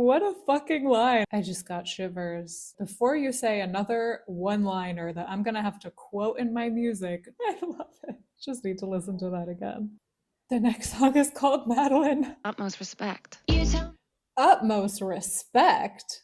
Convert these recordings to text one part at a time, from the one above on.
What a fucking line. I just got shivers. Before you say another one-liner that I'm gonna have to quote in my music, I love it. Just need to listen to that again. The next song is called Madeline. Utmost respect. Utmost respect.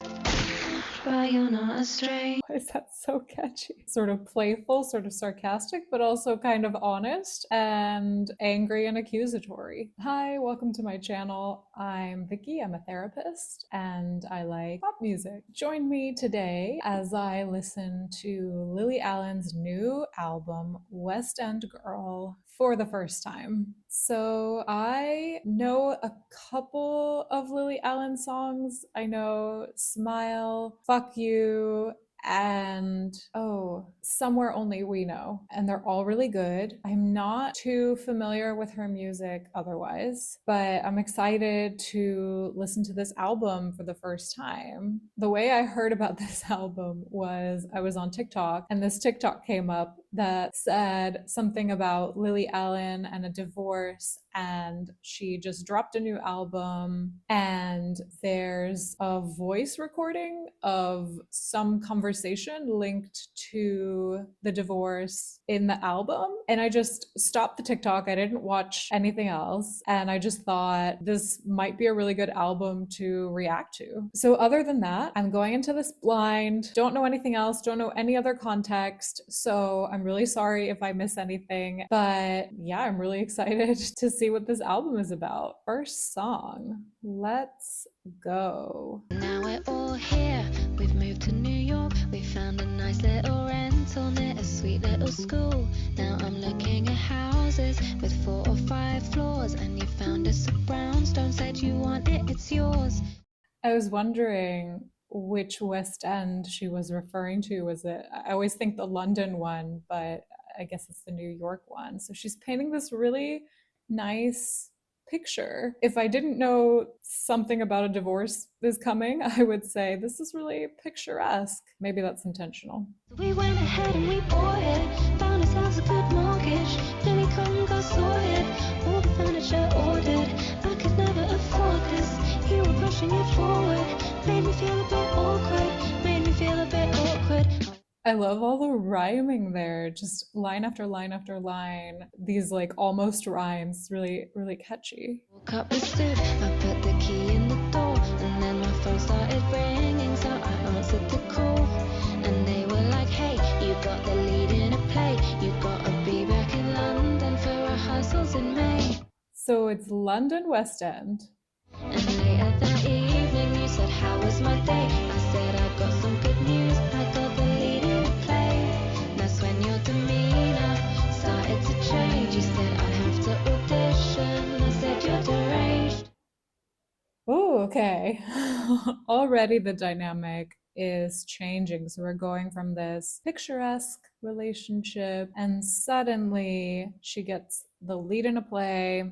But you're not a stranger. Why is that so catchy? Sort of playful, sort of sarcastic, but also kind of honest and angry and accusatory. Hi, welcome to my channel. I'm Vicky, I'm a therapist, and I like pop music. Join me today as I listen to Lily Allen's new album, West End Girl, for the first time. So I know a couple of Lily Allen songs. I know Smile, Fuck You, and Somewhere Only We Know. And they're all really good. I'm not too familiar with her music otherwise, but I'm excited to listen to this album for the first time. The way I heard about this album was I was on TikTok, and this TikTok came up that said something about Lily Allen and a divorce, and she just dropped a new album, and there's a voice recording of some conversation linked to the divorce in the album. And I just stopped the TikTok. I didn't watch anything else. And I just thought this might be a really good album to react to. So other than that, I'm going into this blind, don't know anything else, don't know any other context. So I'm really sorry if I miss anything. But yeah, I'm really excited to see what this album is about. First song, let's go. Now we're all here. We've moved to New York. We found a nice little rental near a sweet little school. Now I'm looking at houses with 4 or 5 floors, and you found us a brownstone, said you want it, it's yours. I was wondering which West End she was referring to. Was it, I always think the London one, but I guess it's the New York one. So she's painting this really nice picture. If I didn't know something about a divorce is coming, I would say this is really picturesque. Maybe that's intentional. We went ahead and we bought it, found ourselves a good mortgage, then we couldn't go sorted, all the furniture ordered, I could never afford this, you were pushing it forward, made me feel a bit awkward, made me feel a bit awkward. I love all the rhyming there, just line after line after line. These like almost rhymes, really, really catchy. Woke up with suit, I put the key in the door, and then my phone started ringing, so I answered the call, and they were like, hey, you got the lead in a play, you gotta be back in London for rehearsals in May. So it's London West End. And later that evening you said, how was my day? I said, I got some good news, I got the lead in a play. That's when your demeanor started to change. You said, I'd have to audition, I said, you're deranged. Oh, okay. Already the dynamic is changing. So we're going from this picturesque relationship, and suddenly she gets the lead in a play.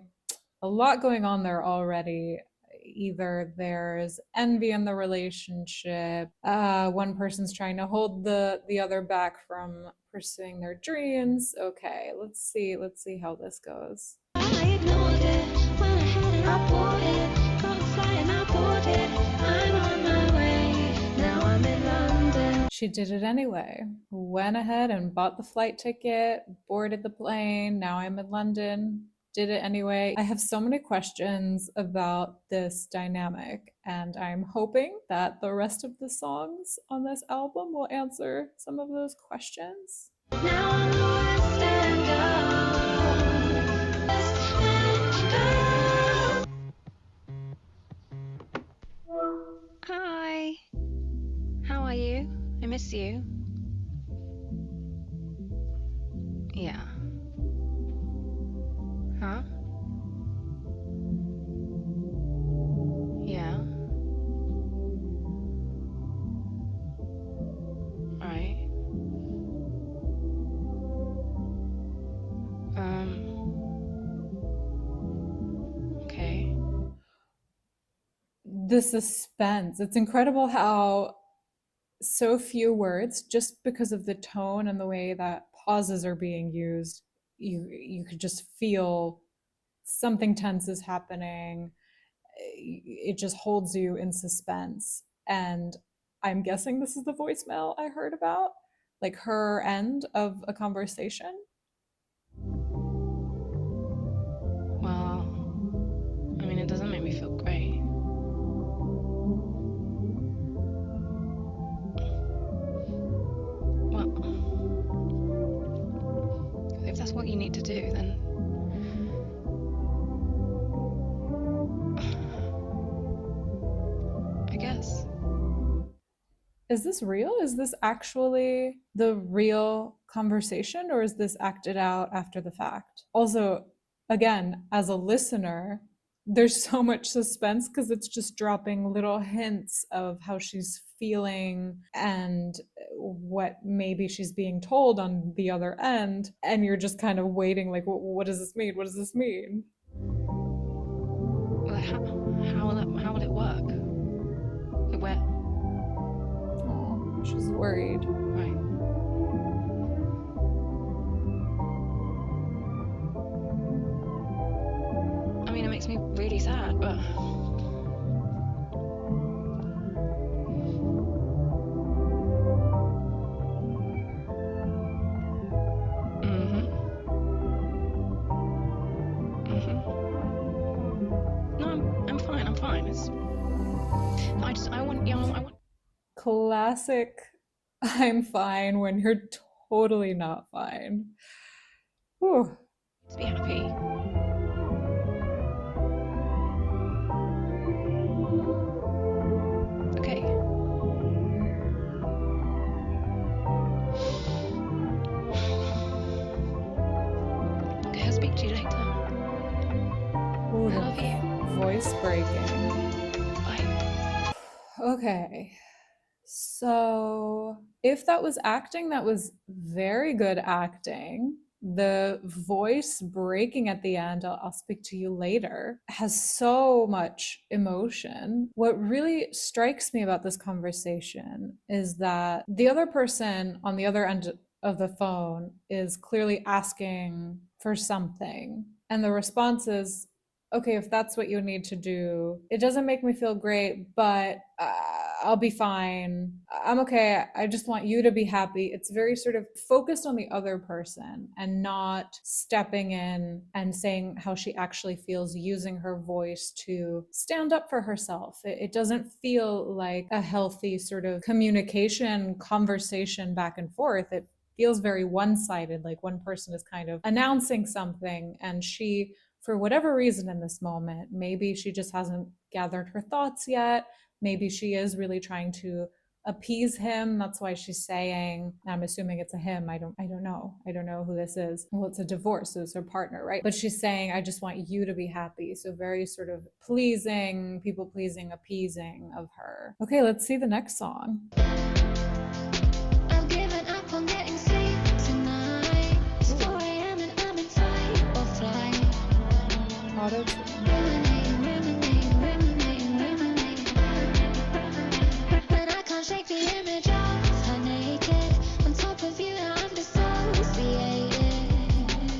A lot going on there already. Either there's envy in the relationship, one person's trying to hold the other back from pursuing their dreams. Okay, let's see how this goes. I ignored it, went ahead and I bought it, got a flight and I bought it, I'm on my way, now I'm in London. She did it anyway. Went ahead and bought the flight ticket, boarded the plane, now I'm in London. Did it anyway. I have so many questions about this dynamic, and I'm hoping that the rest of the songs on this album will answer some of those questions. Now I'm the West End girl, West End girl. Hi, how are you? I miss you. Yeah. Huh? Yeah. Alright. Okay. The suspense. It's incredible how so few words, just because of the tone and the way that pauses are being used, you could just feel something tense is happening, it just holds you in suspense. And I'm guessing this is the voicemail I heard about, like her end of a conversation. Well, I mean, it doesn't make me feel great. Well, if that's what you need to do, then I guess. Is this real? Is this actually the real conversation, or is this acted out after the fact? Also, again, as a listener, there's so much suspense because it's just dropping little hints of how she's feeling and what maybe she's being told on the other end. And you're just kind of waiting, like, what does this mean? What does this mean? Well, how will it work? Where? Oh, she's worried. Right. I mean, it makes me really sad, but no, I'm fine. I'm fine. I want. Classic, I'm fine when you're totally not fine. Whew. To be happy. Okay. Okay, I'll speak to you later. Ooh, I love you. voice breaking. Bye. Okay. So, if that was acting, that was very good acting. The voice breaking at the end, I'll speak to you later, has so much emotion. What really strikes me about this conversation is that the other person on the other end of the phone is clearly asking for something. And the response is, okay, if that's what you need to do, it doesn't make me feel great, but I'll be fine. I'm okay. I just want you to be happy. It's very sort of focused on the other person and not stepping in and saying how she actually feels, using her voice to stand up for herself. It doesn't feel like a healthy sort of communication, conversation back and forth. It feels very one-sided, like one person is kind of announcing something and she, for whatever reason in this moment, maybe she just hasn't gathered her thoughts yet. Maybe she is really trying to appease him. That's why she's saying, I'm assuming it's a him. I don't know. I don't know who this is. Well, it's a divorce, so it's her partner, right? But she's saying, I just want you to be happy. So very sort of pleasing, people pleasing, appeasing of her. Okay, let's see the next song. I've given up on getting sleep tonight. It's 4 a.m. and I'm in fight or flight. Auto-tune. Ruminating. And I can't shake the image of her naked on top of you. I'm dissociated.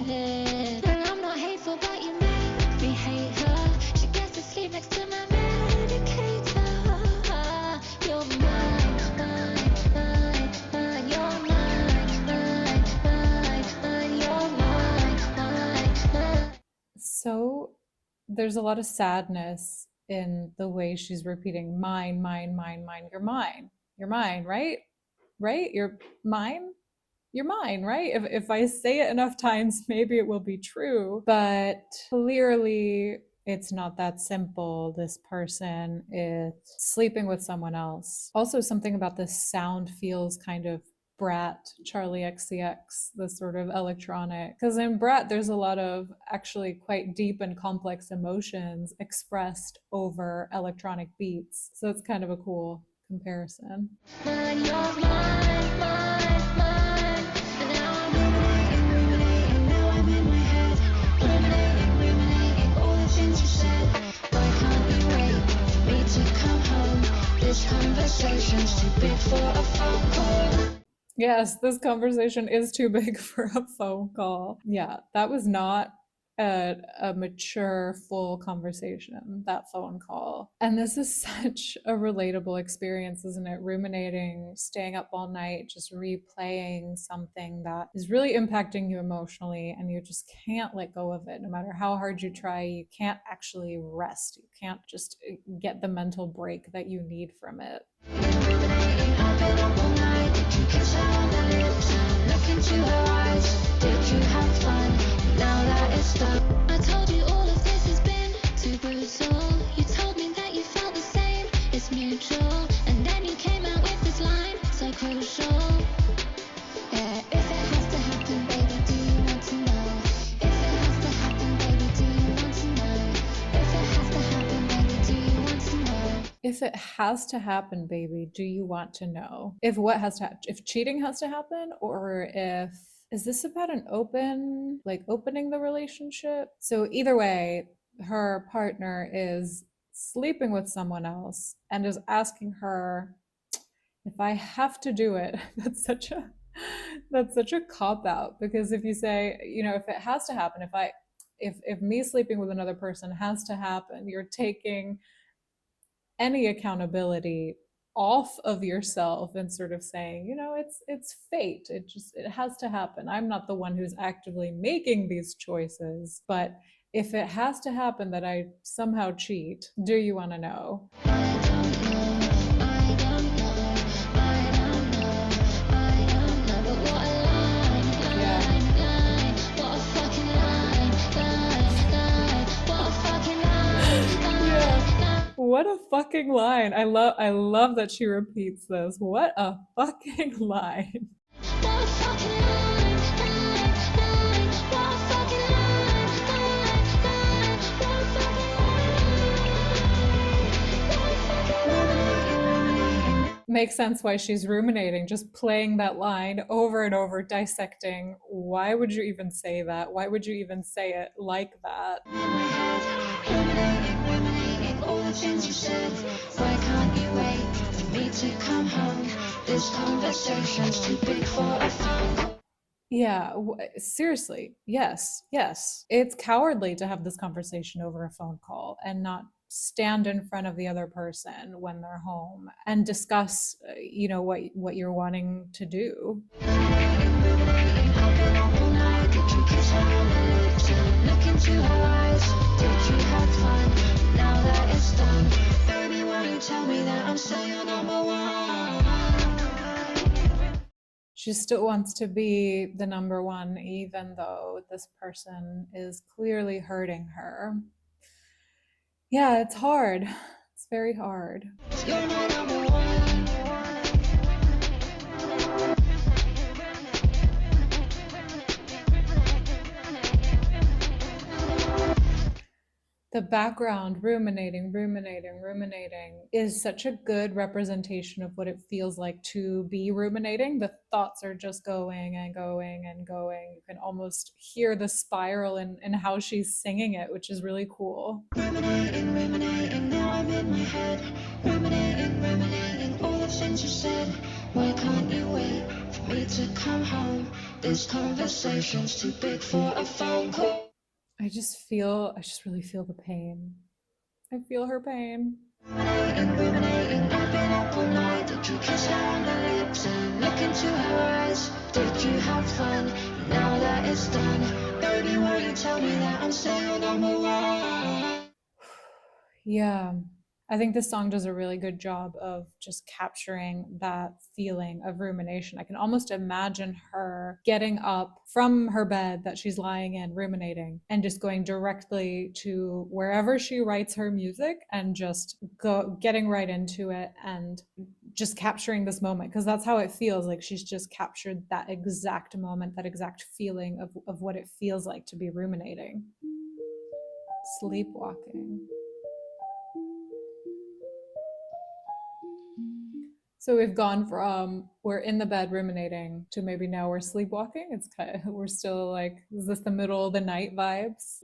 And I'm not hateful, but you make me hate her. She gets to sleep next to my medicator. You're mine, you're mine, you're mine. So there's a lot of sadness in the way she's repeating mine, mine, mine, mine. You're mine. You're mine, right? Right? You're mine. You're mine, right? If I say it enough times, maybe it will be true. But clearly, it's not that simple. This person is sleeping with someone else. Also, something about this sound feels kind of Brat, Charlie XCX, the sort of electronic. Because in Brat, there's a lot of actually quite deep and complex emotions expressed over electronic beats. So it's kind of a cool comparison. Mine, you're mine, mine, mine. And now I'm ruminating, now I'm in my head. Ruminating, all the things you said. Why can't you wait for me to come home? This conversation's too big for a phone call. Yes, this conversation is too big for a phone call. Yeah, that was not a mature, full conversation, that phone call. And this is such a relatable experience, isn't it? Ruminating, staying up all night, just replaying something that is really impacting you emotionally, and you just can't let go of it. No matter how hard you try, you can't actually rest. You can't just get the mental break that you need from it. I've been up all night. Did you kiss her on the lips and look into her eyes? Did you have fun? Now that it's done, I told you all of this has been too brutal. You told me that you felt the same. It's mutual, and then you came out with this line so crucial. Yeah, if it has to happen, baby, do you want to know? If it has to happen, baby, do you want to know? If it has to happen, baby, do you want to know? If it has to happen, baby, do you want to know? If what has to happen? If cheating has to happen, or if is this about an opening the relationship? So either way, her partner is sleeping with someone else and is asking her, if I have to do it. That's such a cop out, because if you say, if it has to happen, if me sleeping with another person has to happen, you're taking any accountability off of yourself and sort of saying, it's fate. It has to happen. I'm not the one who's actively making these choices, but if it has to happen that I somehow cheat, do you want to know? What a fucking line. I love that she repeats this. What a fucking line. Makes sense why she's ruminating, just playing that line over and over, dissecting. Why would you even say that? Why would you even say it like that? All the things you said, why can't you wait for me to come home? This conversation's too big for a phone. Yeah, seriously. Yes, yes. It's cowardly to have this conversation over a phone call and not stand in front of the other person when they're home and discuss, what you're wanting to do. I've been up all night. Did you kiss her on the lips and look into her eyes? Did you have fun? Now that it's done, baby, why you tell me that I'm still your number one? She still wants to be the number one, even though this person is clearly hurting her. Yeah, it's hard. It's very hard. You're my number one. The background, ruminating, is such a good representation of what it feels like to be ruminating. The thoughts are just going and going and going. You can almost hear the spiral in how she's singing it, which is really cool. Ruminating, now I'm in my head. Ruminating, all the things you said. Why can't you wait for me to come home? This conversation's too big for a phone call. I just really feel the pain. I feel her pain. Ruminating, I've been up all night. Did you kiss her on the lips and look into her eyes? Did you have fun? Now that it's done, baby, won't you tell me that I'm still your number one? Yeah. I think this song does a really good job of just capturing that feeling of rumination. I can almost imagine her getting up from her bed that she's lying in, ruminating, and just going directly to wherever she writes her music and just getting right into it and just capturing this moment, because that's how it feels like. She's just captured that exact moment, that exact feeling of what it feels like to be ruminating. Sleepwalking. So we've gone from we're in the bed ruminating to maybe now we're sleepwalking. We're still like, is this the middle of the night vibes?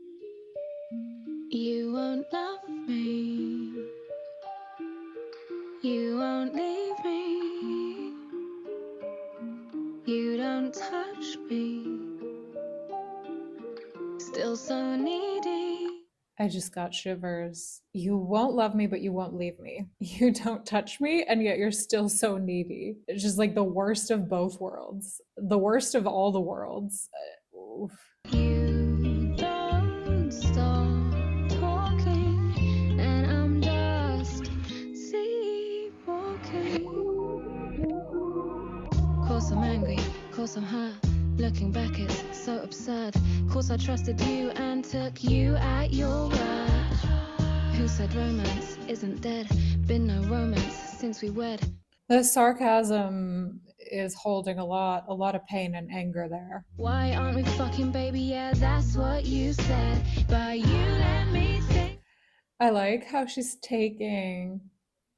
You won't love me. You won't leave me. You don't touch me. Still so near. I just got shivers. You won't love me, but you won't leave me. You don't touch me, and yet you're still so needy. It's just like the worst of both worlds. The worst of all the worlds. Oof. You don't stop talking, and I'm just sleepwalking. Course I'm angry, course I'm hurt. Looking back, it's so absurd. Course I trusted you and took you at your word. Who said romance isn't dead? Been no romance since we wed. The sarcasm is holding a lot of pain and anger there. Why aren't we fucking, baby? Yeah, that's what you said. But you let me think. I like how she's taking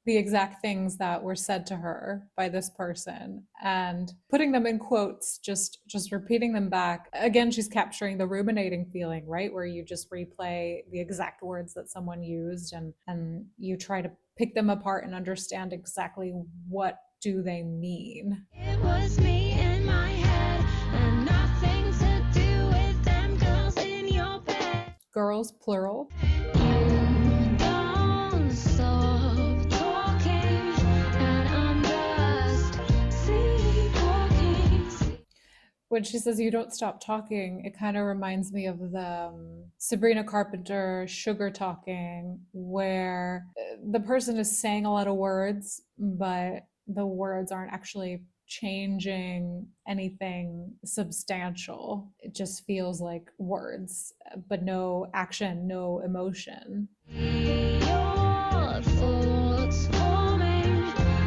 the exact things that were said to her by this person and putting them in quotes, just repeating them back. Again, she's capturing the ruminating feeling, right? Where you just replay the exact words that someone used and you try to pick them apart and understand exactly what do they mean. It was me in my head and nothing to do with them girls in your bed. Girls, plural. You don't stop talking, and I'm just sleepwalking. When she says you don't stop talking, it kind of reminds me of the Sabrina Carpenter Sugar Talking, where the person is saying a lot of words, but the words aren't actually changing anything substantial. It just feels like words, but no action, no emotion. Your thoughts forming,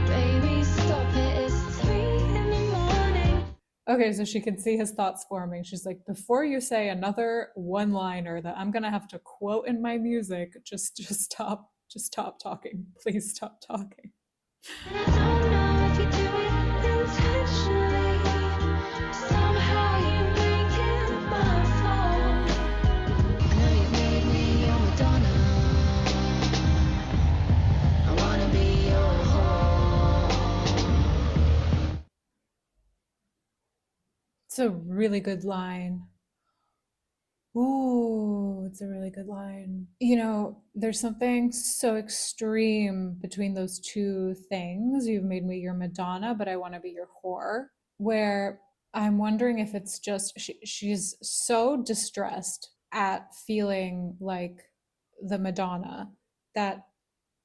baby, stop it. It's 3 in the morning. Okay, so she can see his thoughts forming. She's like, before you say another one-liner that I'm gonna have to quote in my music, just stop talking. Please stop talking. And I don't know if you do it intentionally. Somehow you make it my fault. I know you've made me your Madonna. I wanna be your whore. It's a really good line. Ooh, it's a really good line. You know, there's something so extreme between those two things. You've made me your Madonna, but I want to be your whore. Where I'm wondering if it's just she's so distressed at feeling like the Madonna that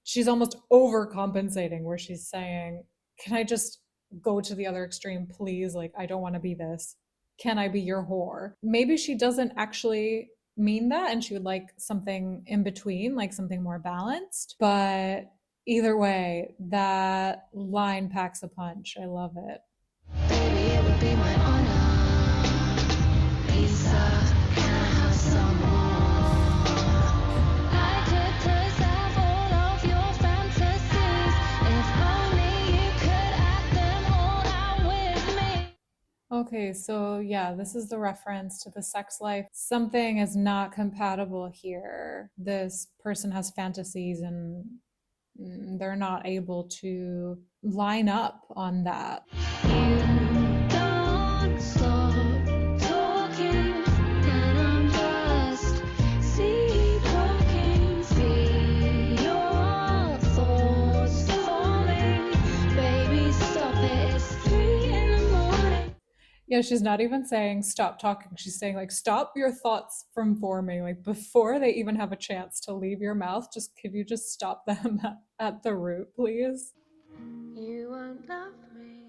she's almost overcompensating, where she's saying, can I just go to the other extreme, please? Like, I don't want to be this. Can I be your whore? Maybe she doesn't actually mean that and she would like something in between, like something more balanced. But either way, that line packs a punch. I love it. Baby, it would be my honor. Lisa, can I have some more? I could preserve all of your fantasies if only you could act them all out with me. Okay, so yeah, this is the reference to the sex life. Something is not compatible here. This person has fantasies and they're not able to line up on that. You don't stop talking, and I'm just sleepwalking. See your thoughts forming, baby, stop it. It's 3 in the morning. Yeah, she's not even saying stop talking. She's saying like stop your thoughts from forming. Like before they even have a chance to leave your mouth, just could you just stop them at the root, please? You won't love me.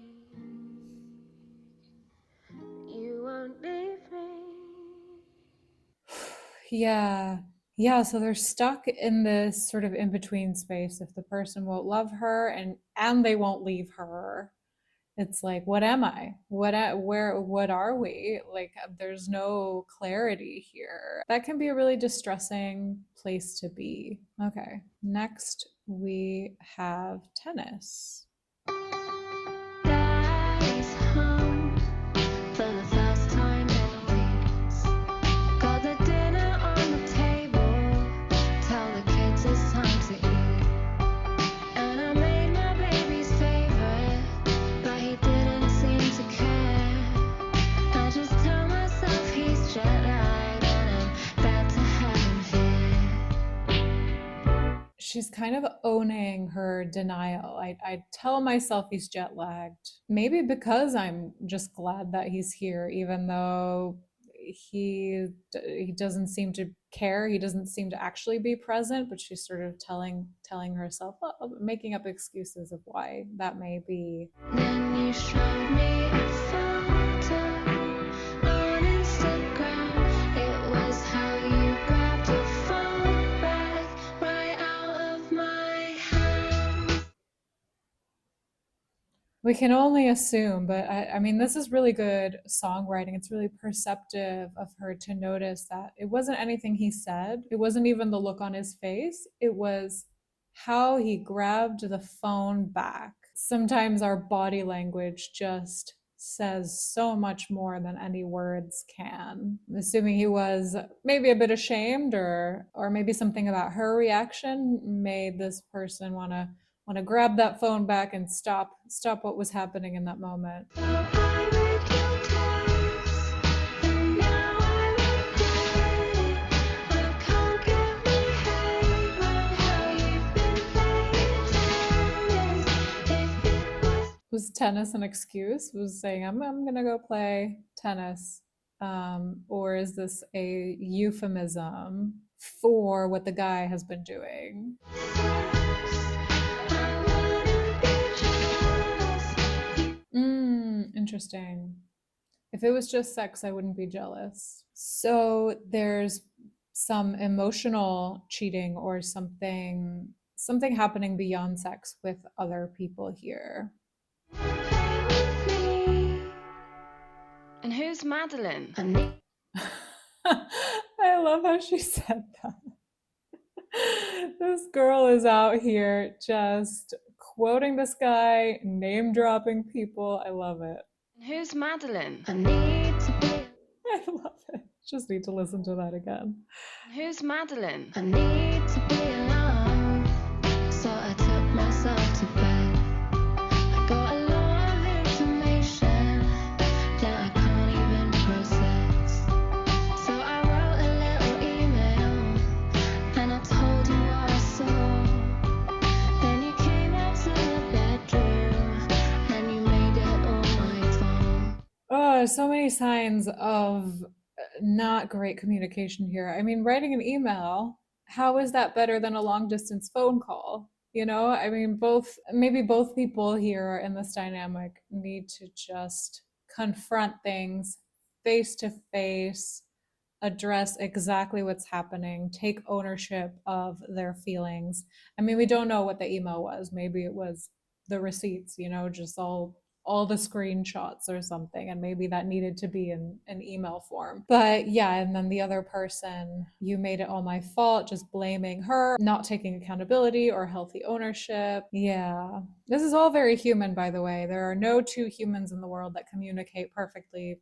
You won't leave me. Yeah. Yeah, so they're stuck in this sort of in-between space. If the person won't love her and they won't leave her, it's like, what am I? What are we? Like there's no clarity here. That can be a really distressing place to be. Okay. Next we have tennis. Daddy's home for the first time in weeks. Got the dinner on the table. Tell the kids it's time to eat. And I made my baby's favorite, but he didn't seem to care. I just tell myself he's jet lagged and I'm bad to have him here. she's kind of owning her denial. I tell myself he's jet lagged. Maybe because I'm just glad that he's here, even though he doesn't seem to care. He doesn't seem to actually be present, but she's sort of telling herself, making up excuses of why that may be. Then you showed me a photo on Instagram. It was how you grabbed a phone back right out of my hand. We can only assume, but I mean, this is really good songwriting. It's really perceptive of her to notice that it wasn't anything he said. It wasn't even the look on his face. It was how he grabbed the phone back. Sometimes our body language just says so much more than any words can. I'm assuming he was maybe a bit ashamed, or maybe something about her reaction made this person want to grab that phone back and stop what was happening in that moment. So I read your text, and now I regret it. I can't get my head around how you've been playing tennis. If it was Was tennis an excuse? Was saying I'm gonna go play tennis, or is this a euphemism for what the guy has been doing? Interesting. If it was just sex, I wouldn't be jealous. So there's some emotional cheating or something happening beyond sex with other people here. And who's Madeline? I love how she said that. This girl is out here just quoting this guy, name dropping people. I love it. And who's Madeline? I need to be. I love it. Just need to listen to that again. And who's Madeline? I need to be alone, so I took myself to bed. I got a lot of information that I can't even process. So I wrote a little email and I told you what I saw. Then you came out to the bedroom and you made it all my fault. Oh, so many signs of not great communication here. I mean, writing an email, how is that better than a long distance phone call? You know, I mean, maybe both people here in this dynamic need to just confront things face to face, address exactly what's happening, take ownership of their feelings. I mean, we don't know what the email was. Maybe it was the receipts, you know, just all the screenshots or something, and maybe that needed to be in an email form. But yeah, and then the other person, you made it all my fault, just blaming her, not taking accountability or healthy ownership. Yeah, this is all very human, by the way. There are no two humans in the world that communicate perfectly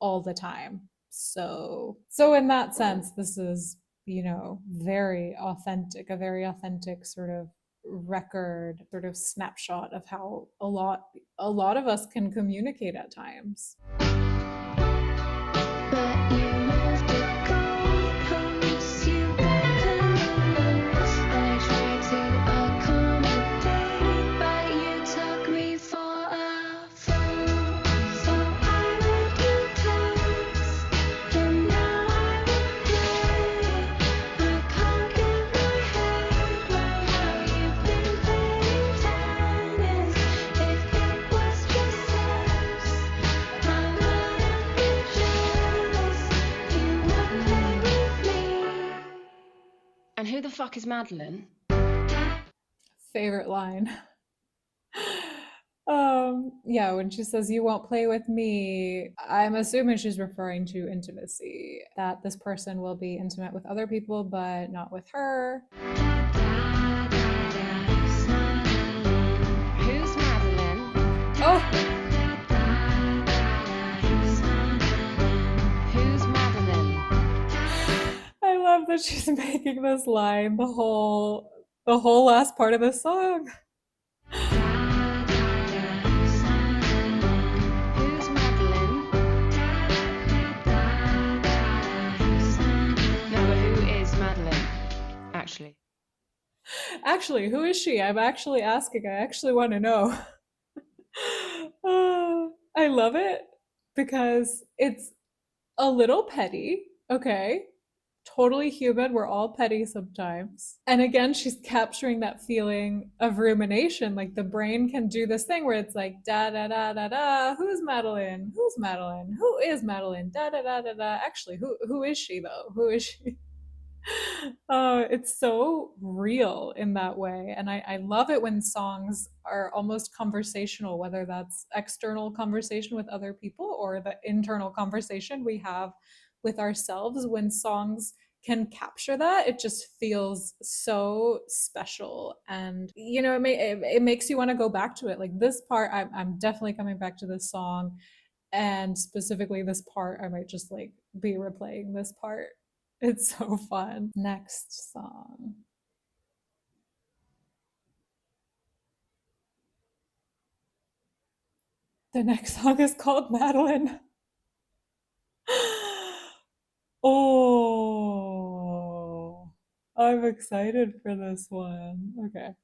all the time. So in that sense, this is, you know, very authentic, a very authentic sort of record, sort of snapshot of how a lot of us can communicate at times. But you moved the goalposts, you broke the rules. I tried to accommodate, but you took me for a fool. So I read your text, and now I regret it. I can't get my head around how you've been playing tennis. If it was just sex, I wouldn't be jealous. You would play with me. And who the fuck is Madeline? Favorite line. Yeah, when she says you won't play with me, I'm assuming she's referring to intimacy, that this person will be intimate with other people but not with her. Who's Madeline? Oh, Who's Madeline? I love that she's making this line the whole last part of the song. Who's Madeline? No, but who is Madeline? Actually. Actually, who is she? I'm actually asking. I actually want to know. I love it because it's a little petty, okay? Totally human. We're all petty sometimes. And again, she's capturing that feeling of rumination. Like the brain can do this thing where it's like, da da da da da, who's Madeline? Who's Madeline? Who is Madeline? Da da da da da. Actually, who is she though? Who is she? It's so real in that way. And I love it when songs are almost conversational, whether that's external conversation with other people or the internal conversation we have with ourselves. When songs can capture that, it just feels so special. And, you know, it makes you want to go back to it. Like this part, I'm definitely coming back to this song. And specifically this part, I might just like be replaying this part. It's so fun. Next song. The next song is called Madeline. Oh, I'm excited for this one. Okay.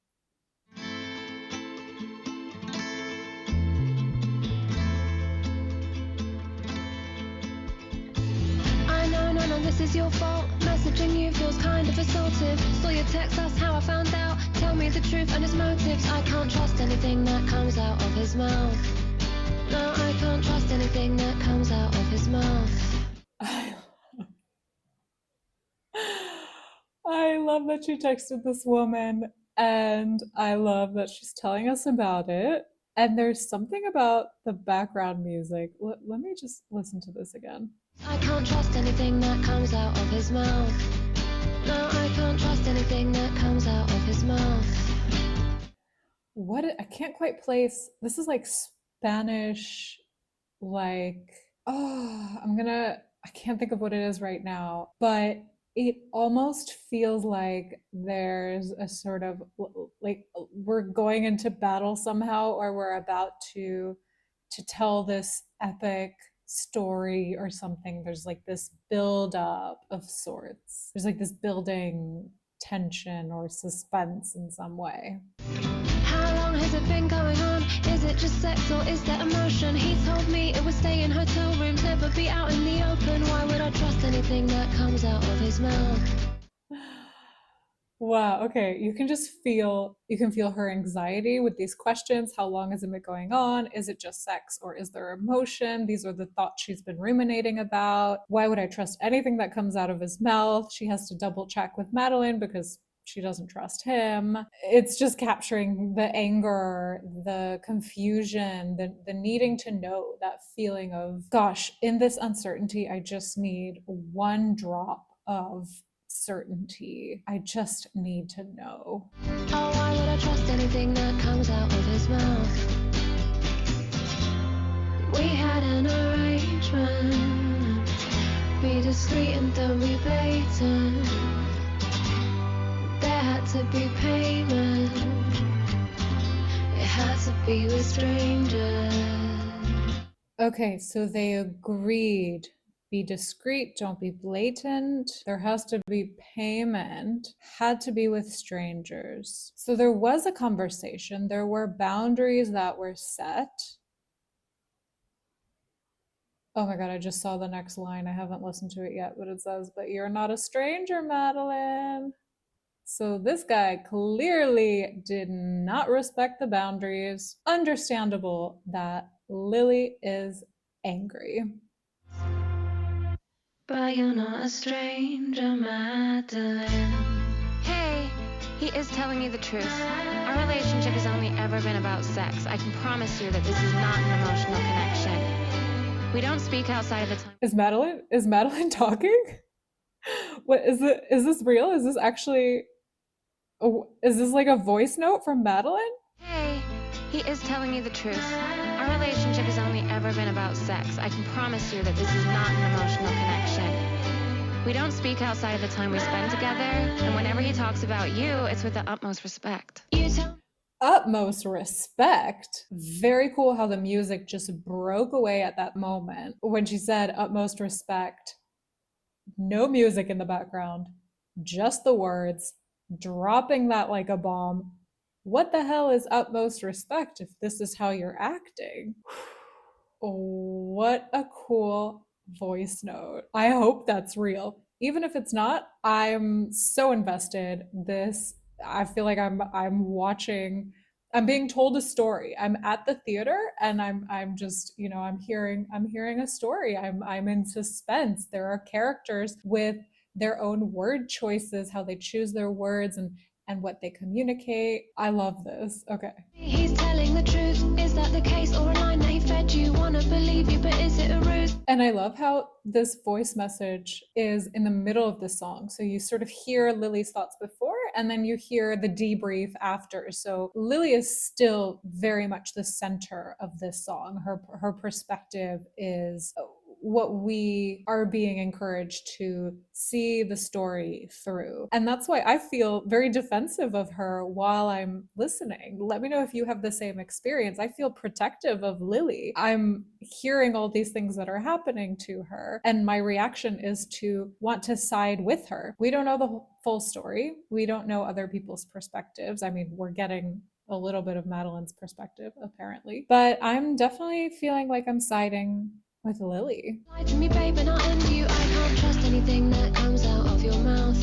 I know none of this is your fault. Messaging you feels kind of assaultive. Saw your text, that's how I found out. Tell me the truth and his motives. I can't trust anything that comes out of his mouth. No, I can't trust anything that comes out of his mouth. I love that she texted this woman, and I love that she's telling us about it. And there's something about the background music. Let me just listen to this again. I can't trust anything that comes out of his mouth. No, I can't trust anything that comes out of his mouth. I can't quite place. This is like Spanish, like, I can't think of what it is right now, but it almost feels like there's a sort of like we're going into battle somehow, or we're about to tell this epic story or something. There's like this build up of sorts. There's like this building tension or suspense in some way. How long has it been going on? Is it just sex or is there emotion? He told me it would stay in hotel rooms, never be out in the open. Why would I trust anything that comes out of his mouth? Wow, okay. You can feel her anxiety with these questions. How long has it been going on? Is it just sex or is there emotion? These are the thoughts she's been ruminating about. Why would I trust anything that comes out of his mouth? She has to double check with Madeline because she doesn't trust him. It's just capturing the anger, the confusion, the needing to know, that feeling of, gosh, in this uncertainty, I just need one drop of certainty. I just need to know. Oh, why would I trust anything that comes out of his mouth? We had an arrangement. Be discreet and don't be blatant. There had to be payment. It had to be with strangers. Okay, so they agreed. Be discreet, don't be blatant. There has to be payment. Had to be with strangers. So there was a conversation. There were boundaries that were set. Oh my God, I just saw the next line. I haven't listened to it yet, but it says, "But you're not a stranger, Madeline." So this guy clearly did not respect the boundaries. Understandable that Lily is angry. But you're not a stranger, Madeline. Hey, he is telling you the truth. Our relationship has only ever been about sex. I can promise you that this is not an emotional connection. We don't speak outside of the time. Is Madeline talking? What is it? Is this real? Is this actually is this like a voice note from Madeline? Hey, he is telling you the truth. Our relationship has only ever been about sex. I can promise you that this is not an emotional connection. We don't speak outside of the time we spend together, and whenever he talks about you, it's with the utmost respect. You tell Utmost respect. Very cool how the music just broke away at that moment when she said utmost respect. No music in the background, just the words, dropping that like a bomb. What the hell is utmost respect if this is how you're acting? What a cool voice note. I hope that's real. Even if it's not, I'm so invested. I feel like I'm watching, I'm being told a story. I'm at the theater and I'm just, I'm hearing a story. I'm in suspense. There are characters with their own word choices, how they choose their words and what they communicate. I love this. Okay. He's telling the truth. Is that the case, or a line that he fed you? Wanna believe you, but is it a ruse? And I love how this voice message is in the middle of the song. So you sort of hear Lily's thoughts before, and then you hear the debrief after. So Lily is still very much the center of this song. Her perspective is what we are being encouraged to see the story through. And that's why I feel very defensive of her while I'm listening. Let me know if you have the same experience. I feel protective of Lily. I'm hearing all these things that are happening to her, and my reaction is to want to side with her. We don't know the full story. We don't know other people's perspectives. I mean, we're getting a little bit of Madeline's perspective, apparently. But I'm definitely feeling like I'm siding with Lily. Lie to me, babe, and I'll end you. I can't trust anything that comes out of your mouth.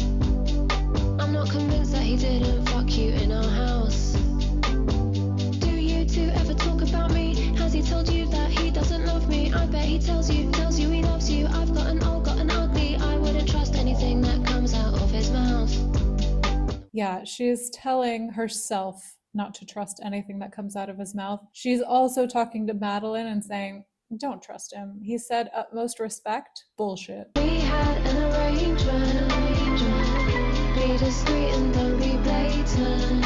I'm not convinced that he didn't fuck you in our house. Do you two ever talk about me? Has he told you that he doesn't love me? I bet he tells you he loves you. I've gotten old, gotten ugly. I wouldn't trust anything that comes out of his mouth. Yeah, she's telling herself not to trust anything that comes out of his mouth. She's also talking to Madeline and saying, don't trust him. He said utmost respect. Bullshit. We had an arrangement. Be discreet and don't be blatant.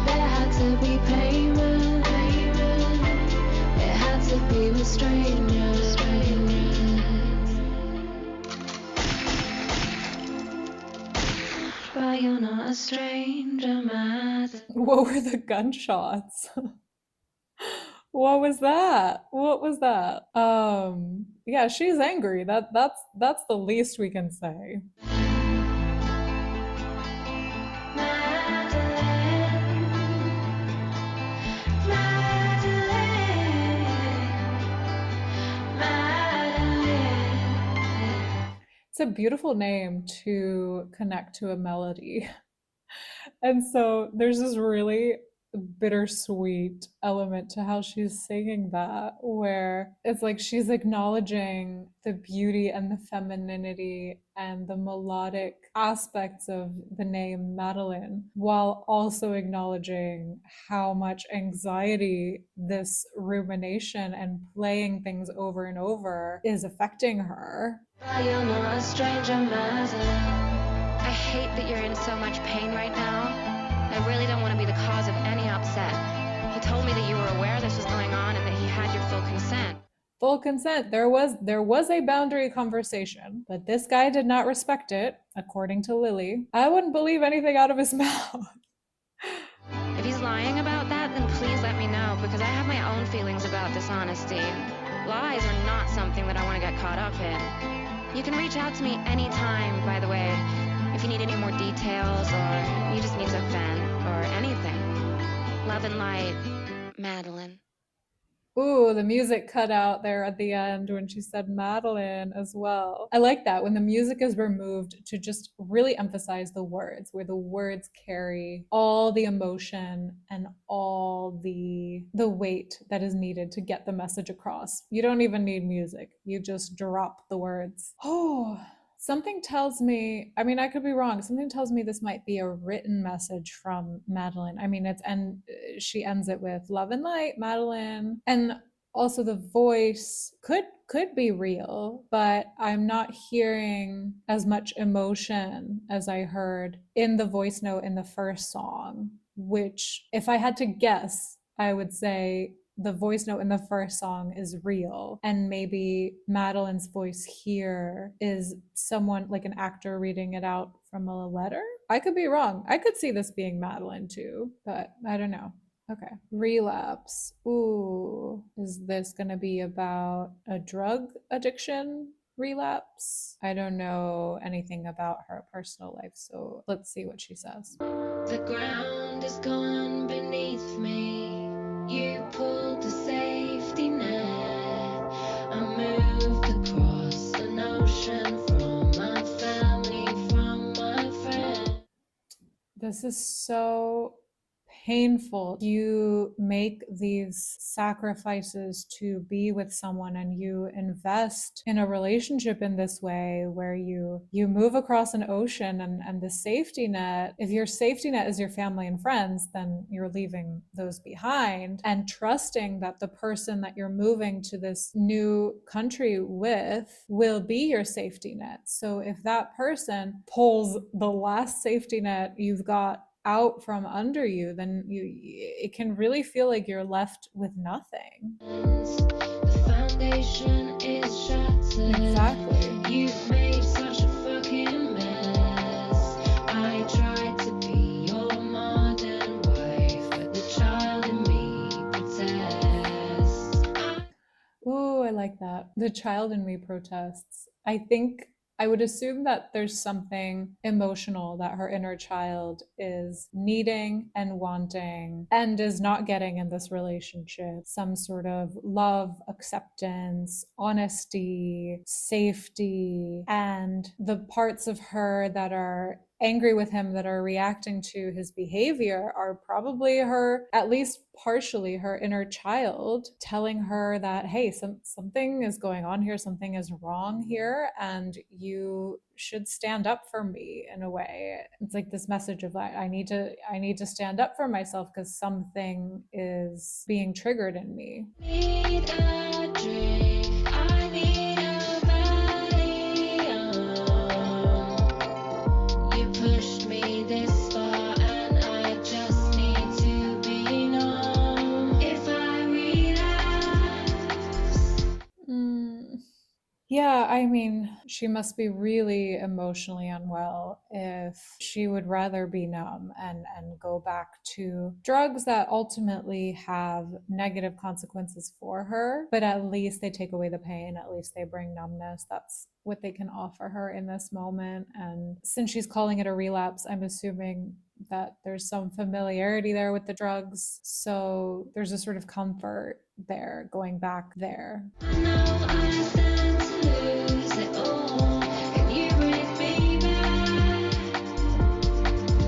There had to be payment. It had to be with strangers. But you're not a stranger, Madeline. What were the gunshots? What was that? What was that? Yeah, she's angry. That's the least we can say. It's a beautiful name to connect to a melody. And so there's this really bittersweet element to how she's singing that, where it's like she's acknowledging the beauty and the femininity and the melodic aspects of the name Madeline, while also acknowledging how much anxiety this rumination and playing things over and over is affecting her. But you're not a stranger, Madeline. I hate that you're in so much pain right now. I really don't want to be the cause of any upset. He told me that you were aware this was going on and that he had your full consent. Full consent. There was a boundary conversation, but this guy did not respect it, according to Lily. I wouldn't believe anything out of his mouth. If he's lying about that, then please let me know, because I have my own feelings about dishonesty. Lies are not something that I want to get caught up in. You can reach out to me anytime, by the way, if you need any more details or you just need to vent or anything. Love and light, Madeline. Ooh, the music cut out there at the end when she said Madeline as well. I like that when the music is removed to just really emphasize the words, where the words carry all the emotion and all the weight that is needed to get the message across. You don't even need music. You just drop the words. Oh, something tells me, I mean, I could be wrong. Something tells me this might be a written message from Madeline. I mean, she ends it with love and light, Madeline. And also the voice could be real, but I'm not hearing as much emotion as I heard in the voice note in the first song, which if I had to guess, I would say the voice note in the first song is real, and maybe Madeline's voice here is someone like an actor reading it out from a letter. I could be wrong. I could see this being Madeline too, but I don't know. Okay. Relapse. Ooh, is this going to be about a drug addiction? Relapse. I don't know anything about her personal life, so let's see what she says. The ground is gone beneath me. You pulled the safety net. I moved across an ocean from my family, from my friends. This is so painful. You make these sacrifices to be with someone and you invest in a relationship in this way where you move across an ocean, and the safety net, if your safety net is your family and friends, then you're leaving those behind and trusting that the person that you're moving to this new country with will be your safety net. So if that person pulls the last safety net you've got out from under you, then it can really feel like you're left with nothing. The foundation is shattered. Exactly. You've made such a fucking mess. I tried to be your modern wife, but the child in me protests. Ooh, I like that. The child in me protests. I think I would assume that there's something emotional that her inner child is needing and wanting and is not getting in this relationship. Some sort of love, acceptance, honesty, safety, and the parts of her that are angry with him, that are reacting to his behavior, are probably her, at least partially her inner child, telling her that, hey, something is going on here, something is wrong here, and you should stand up for me. In a way, it's like this message of like, I need to stand up for myself because something is being triggered in me. Need a drink. I need a Valium. You pushed me this far, and I just need to be known. If I relapse. Yeah, I mean, she must be really emotionally unwell if she would rather be numb and go back to drugs that ultimately have negative consequences for her, but at least they take away the pain, at least they bring numbness. That's what they can offer her in this moment. And since she's calling it a relapse, I'm assuming that there's some familiarity there with the drugs. So there's a sort of comfort there, going back there. I know I stand to lose it all. Can you bring me back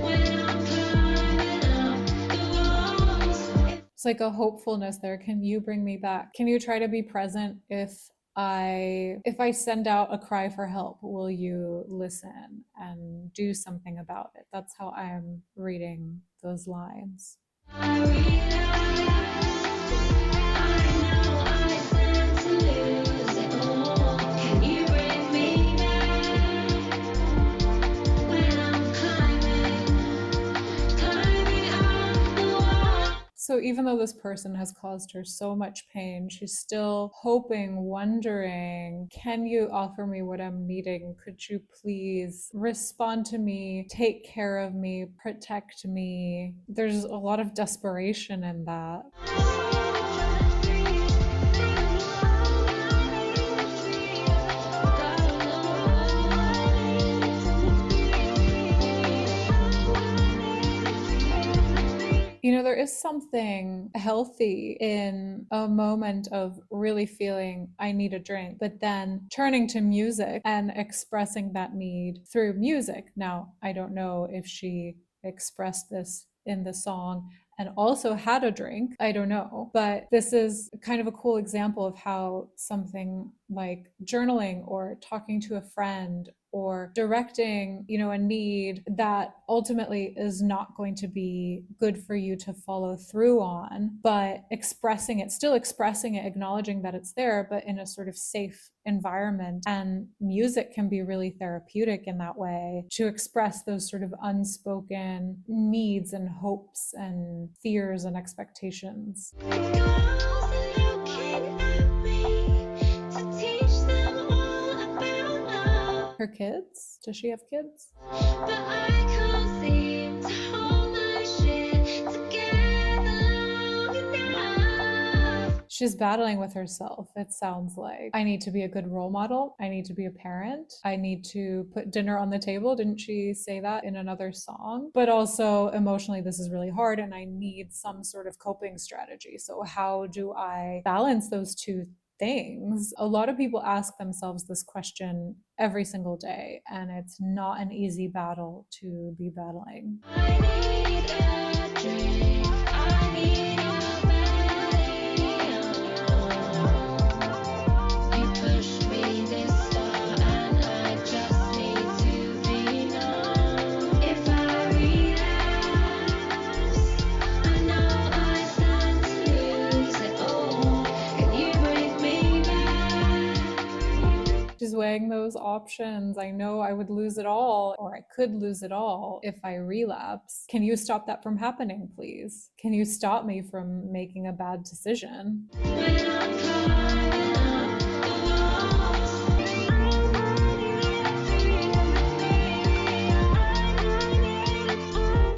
when I'm climbing up the walls? It's like a hopefulness there. Can you bring me back? Can you try to be present if I send out a cry for help? Will you listen and do something about it? That's how I am reading those lines. I relapse. I know I stand to lose it all. Can you bring me back when I'm climbing up the wall? So even though this person has caused her so much pain, she's still hoping, wondering, can you offer me what I'm needing? Could you please respond to me, take care of me, protect me? There's a lot of desperation in that. You know, there is something healthy in a moment of really feeling I need a drink, but then turning to music and expressing that need through music. Now, I don't know if she expressed this in the song and also had a drink. I don't know. But this is kind of a cool example of how something like journaling or talking to a friend or directing, a need that ultimately is not going to be good for you to follow through on, but still expressing it, acknowledging that it's there, but in a sort of safe environment. And music can be really therapeutic in that way, to express those sort of unspoken needs and hopes and fears and expectations. Her kids? Does she have kids? But I can't seem to hold my shit together long enough. She's battling with herself, it sounds like. I need to be a good role model. I need to be a parent. I need to put dinner on the table. Didn't she say that in another song? But also emotionally, this is really hard and I need some sort of coping strategy. So how do I balance those two things? A lot of people ask themselves this question every single day, and it's not an easy battle to be battling. I need a drink. I need your belly. You pushed me this far, and I just need to be known. If I relapse, I know I stand to lose it all. Can you bring me back? She's weighing those options. I know I would lose it all, or I could lose it all if I relapse. Can you stop that from happening, please? Can you stop me from making a bad decision? When I'm climbing up the walls.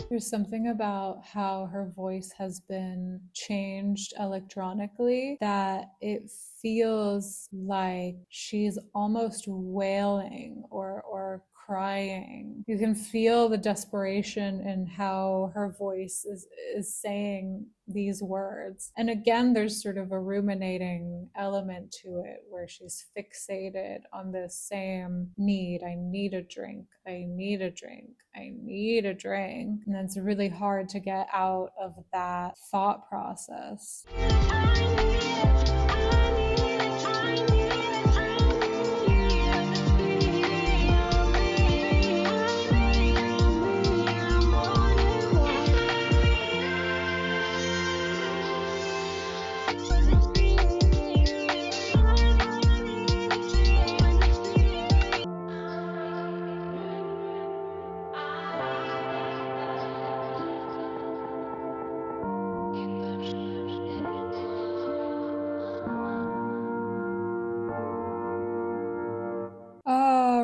There's something about how her voice has been changed electronically that it feels like she's almost wailing or crying. You can feel the desperation in how her voice is saying these words. And again, there's sort of a ruminating element to it where she's fixated on this same need. I need a drink. I need a drink. I need a drink. And it's really hard to get out of that thought process.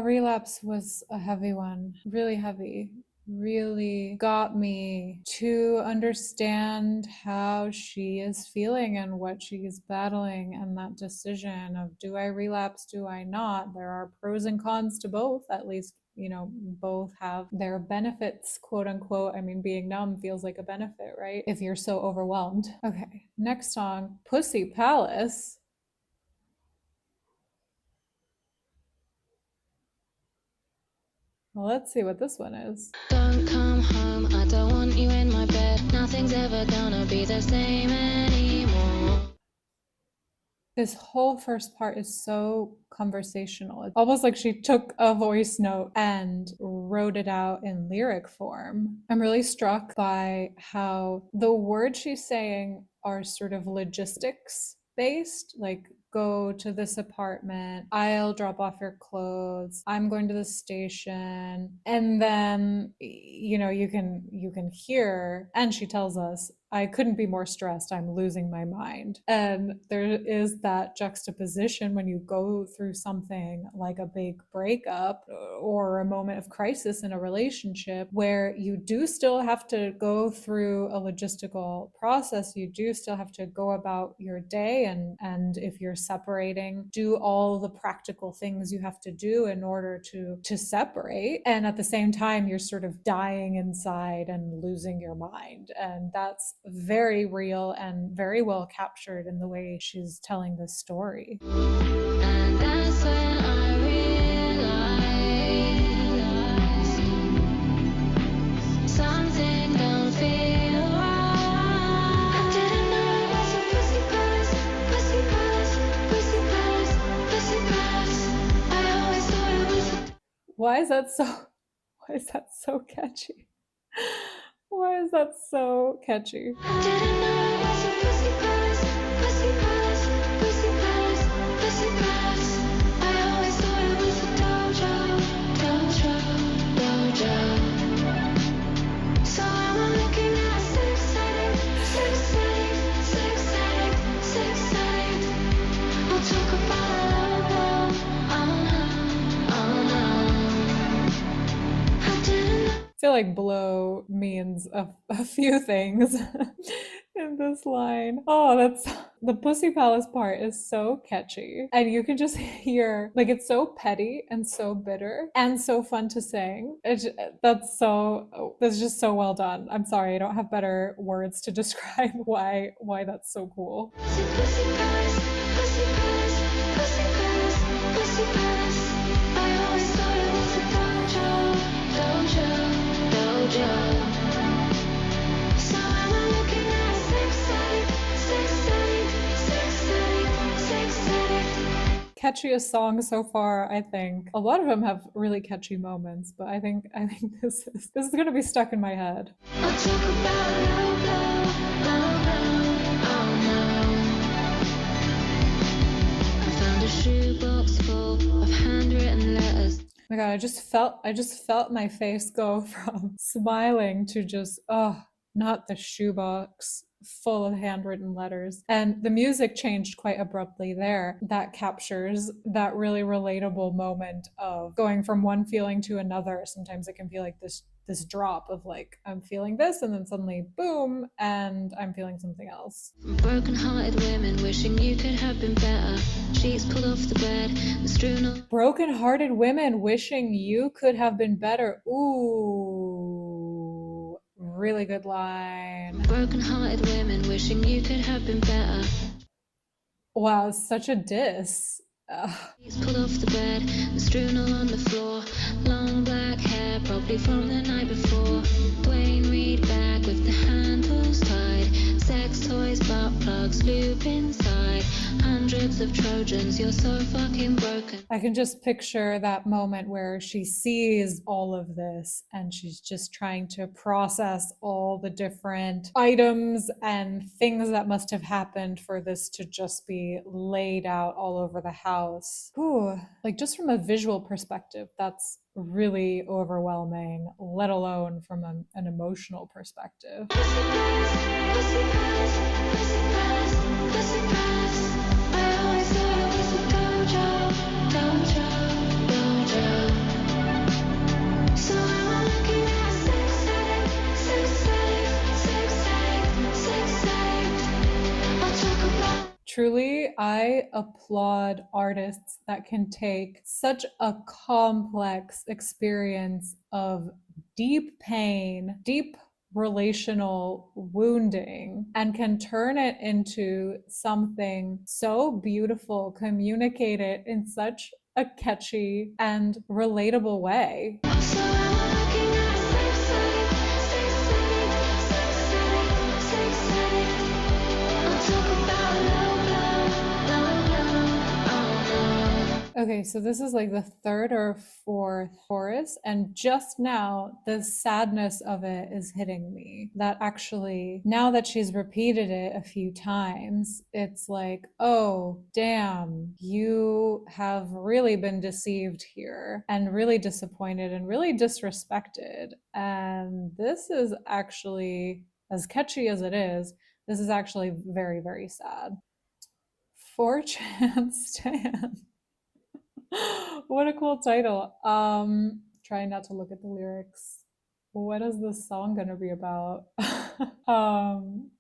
Relapse was a heavy one, really heavy. Really got me to understand how she is feeling and what she is battling, and that decision of do I relapse, do I not? There are pros and cons to both, at least, both have their benefits, quote unquote. I mean, being numb feels like a benefit, right? If you're so overwhelmed. Okay, next song, Pussy Palace. Well, let's see what this one is. Don't come home, I don't want you in my bed. Nothing's ever gonna be the same anymore. This whole first part is so conversational. It's almost like she took a voice note and wrote it out in lyric form. I'm really struck by how the words she's saying are sort of logistics based, like go to this apartment, I'll drop off your clothes, I'm going to the station. And then you can hear, and she tells us, I couldn't be more stressed, I'm losing my mind. And there is that juxtaposition when you go through something like a big breakup or a moment of crisis in a relationship where you do still have to go through a logistical process. You do still have to go about your day, and if you're separating, do all the practical things you have to do in order to separate. And at the same time, you're sort of dying inside and losing your mind. And that's very real and very well captured in the way she's telling this story. And that's when I realized something don't feel right. I didn't know it was a pussy palace, pussy palace, pussy palace, pussy palace. I always thought it was a Why is that so catchy? Why is that so catchy? I didn't know it was a pussy palace, pussy palace, pussy palace, pussy palace. I always thought it was a dojo, dojo, dojo. So I'm looking at sex addict, sex addict, sex addict, sex addict. We'll talk about it all, oh no. I didn't know. I feel like blow means a few things. in this line. Oh, that's the Pussy Palace part is so catchy. And you can just hear, like, it's so petty and so bitter and so fun to sing. That's just so well done. I'm sorry, I don't have better words to describe why that's so cool. Pussy, pussy palace, pussy palace, pussy palace, pussy palace. I always thought it was a dojo, dojo, dojo. So am I looking at a sex addict, sex addict, sex addict, sex addict. Catchiest song so far, I think. A lot of them have really catchy moments, but I think this is gonna be stuck in my head. I'll talk about low blow, oh no. I found a shoebox full of handwritten letters. Oh my God, I just felt my face go from smiling to just, oh, not the shoebox full of handwritten letters. And the music changed quite abruptly there. That captures that really relatable moment of going from one feeling to another. Sometimes it can feel like this drop of like, I'm feeling this, and then suddenly boom, and I'm feeling something else. Broken-hearted women wishing you could have been better. Sheets pulled off the bed and strewn all. Broken-hearted women wishing you could have been better. Ooh, really good line. Broken-hearted women wishing you could have been better. Wow, such a diss. Sheets pulled off the bed and strewn all on the floor. Long black hair, probably from the night before. Dwayne Reed bag with the handles tied. Sex toys, butt plugs, loop inside. Hundreds of Trojans, you're so fucking broken. I can just picture that moment where she sees all of this and she's just trying to process all the different items and things that must have happened for this to just be laid out all over the house. Ooh, like just from a visual perspective, that's really overwhelming, let alone from an emotional perspective. Pussy palace, pussy palace, pussy palace, pussy palace. I always thought it was a dojo, dojo, dojo. So am I looking at a sex addict, sex addict, sex addict, sex addict. I'll talk about. Truly, I applaud artists that can take such a complex experience of deep pain, deep relational wounding, and can turn it into something so beautiful, communicate it in such a catchy and relatable way. So am I looking at a sex addict, sex addict, sex addict, sex addict. I'll talk about low blow, oh no. Okay, so this is like the third or fourth chorus, and just now the sadness of it is hitting me. That actually, now that she's repeated it a few times, it's like, oh, damn, you have really been deceived here and really disappointed and really disrespected. And this is actually, as catchy as it is, this is actually very, very sad. 4chan Stan. What a cool title. Trying not to look at the lyrics. What is this song gonna be about?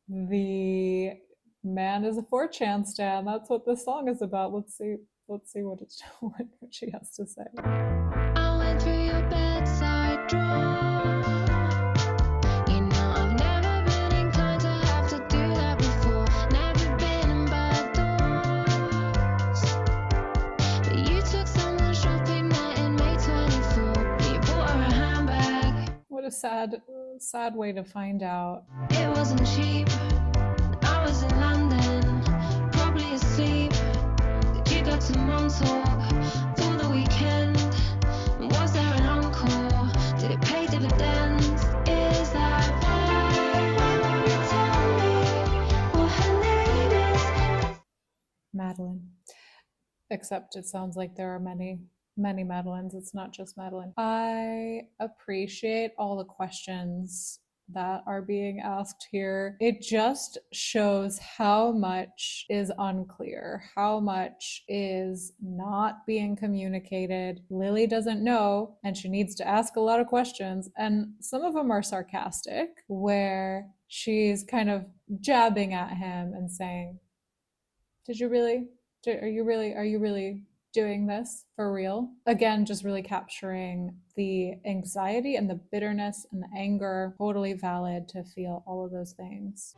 The man is a 4chan stan. That's what this song is about. Let's see what what she has to say. I went through your bedside drawer. You know I've never been inclined to have to do that before. Never been in bad doors. But you took someone shopping there in May 24. You bought her a handbag. What a sad way to find out. It wasn't cheap. I was in London, probably asleep. Did you go to Montauk for the weekend? Was there an encore? Did it pay dividends? Is that why? Why won't you tell me what her name is? Madeline. Except it sounds like there are many Madelines. It's not just Madeline. I appreciate all the questions that are being asked here. It just shows how much is unclear, how much is not being communicated. Lily doesn't know, and she needs to ask a lot of questions. And some of them are sarcastic, where she's kind of jabbing at him and saying, "Did you really? Are you really doing this for real?" Again, just really capturing the anxiety and the bitterness and the anger. Totally valid to feel all of those things.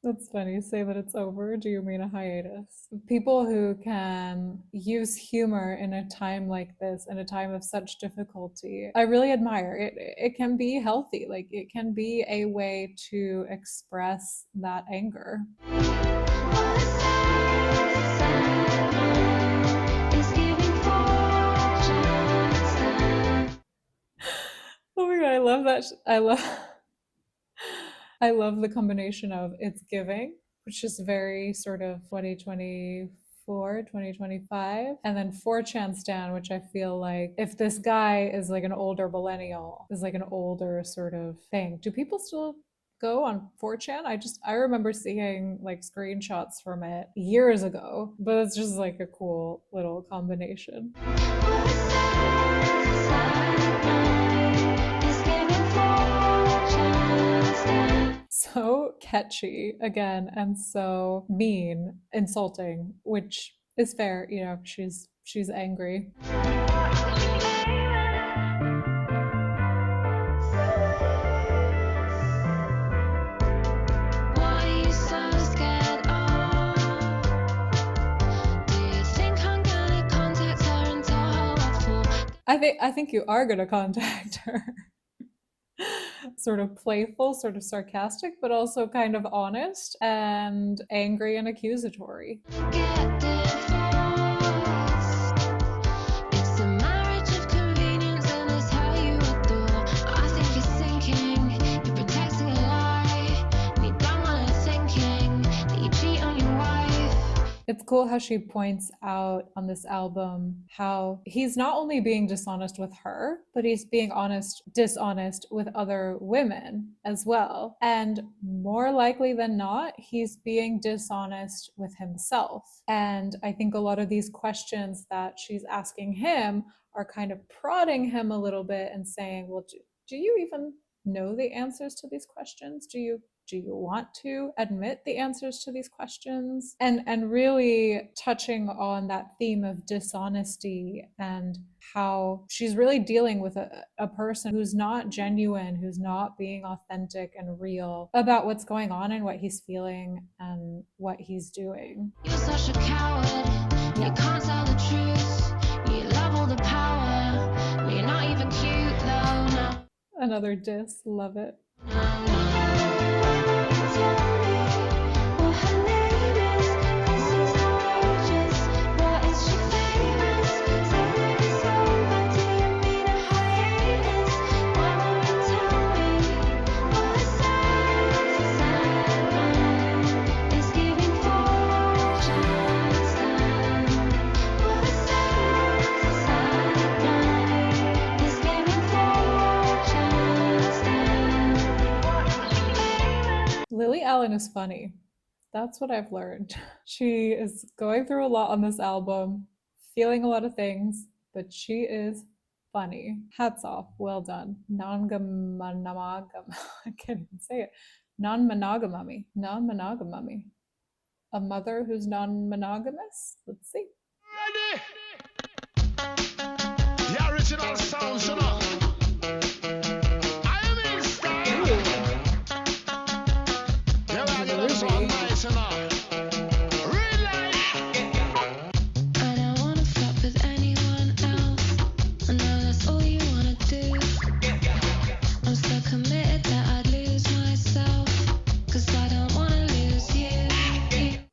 That's funny. Say that it's over. Do you mean a hiatus? People who can use humor in a time like this, in a time of such difficulty, I really admire it. It can be healthy. Like, it can be a way to express that anger. Oh my god, I love that. I love the combination of "it's giving," which is very sort of 2024, 2025, and then 4chan stan, which I feel like if this guy is like an older millennial, is like an older sort of thing. Do people still go on 4chan? I remember seeing like screenshots from it years ago, but it's just like a cool little combination. So catchy again, and so mean, insulting, which is fair. You know, she's angry. What are you so scared of? Do you think I'm gonna contact her and tell her what for? I think you are gonna contact her. Sort of playful, sort of sarcastic, but also kind of honest and angry and accusatory. Get divorced. It's a marriage of convenience and it's how you adore. I think you're sinking, you're protecting a lie, and you don't want her thinking that you cheat on your wife. It's cool how she points out on this album how he's not only being dishonest with her, but he's being dishonest with other women as well. And more likely than not, he's being dishonest with himself. And I think a lot of these questions that she's asking him are kind of prodding him a little bit and saying, well, do you even know the answers to these questions? Do you want to admit the answers to these questions? And really touching on that theme of dishonesty and how she's really dealing with a person who's not genuine, who's not being authentic and real about what's going on and what he's feeling and what he's doing. You're such a coward, you can't tell the truth. You love all the power, but you're not even cute though. No. Another diss, love it. Lily Allen is funny. That's what I've learned. She is going through a lot on this album, feeling a lot of things, but she is funny. Hats off. Well done. I can't even say it. Nonmonogamummy. Nonmonogamummy. A mother who's non-monogamous? Let's see. Ready? The original sounds, you know. I am in style. Yeah, well, you know, this one nice, you know. Real life. I don't wanna fuck with anyone else. I know that's all you wanna do. I'm so committed that I'd lose myself, 'cause I don't wanna lose you.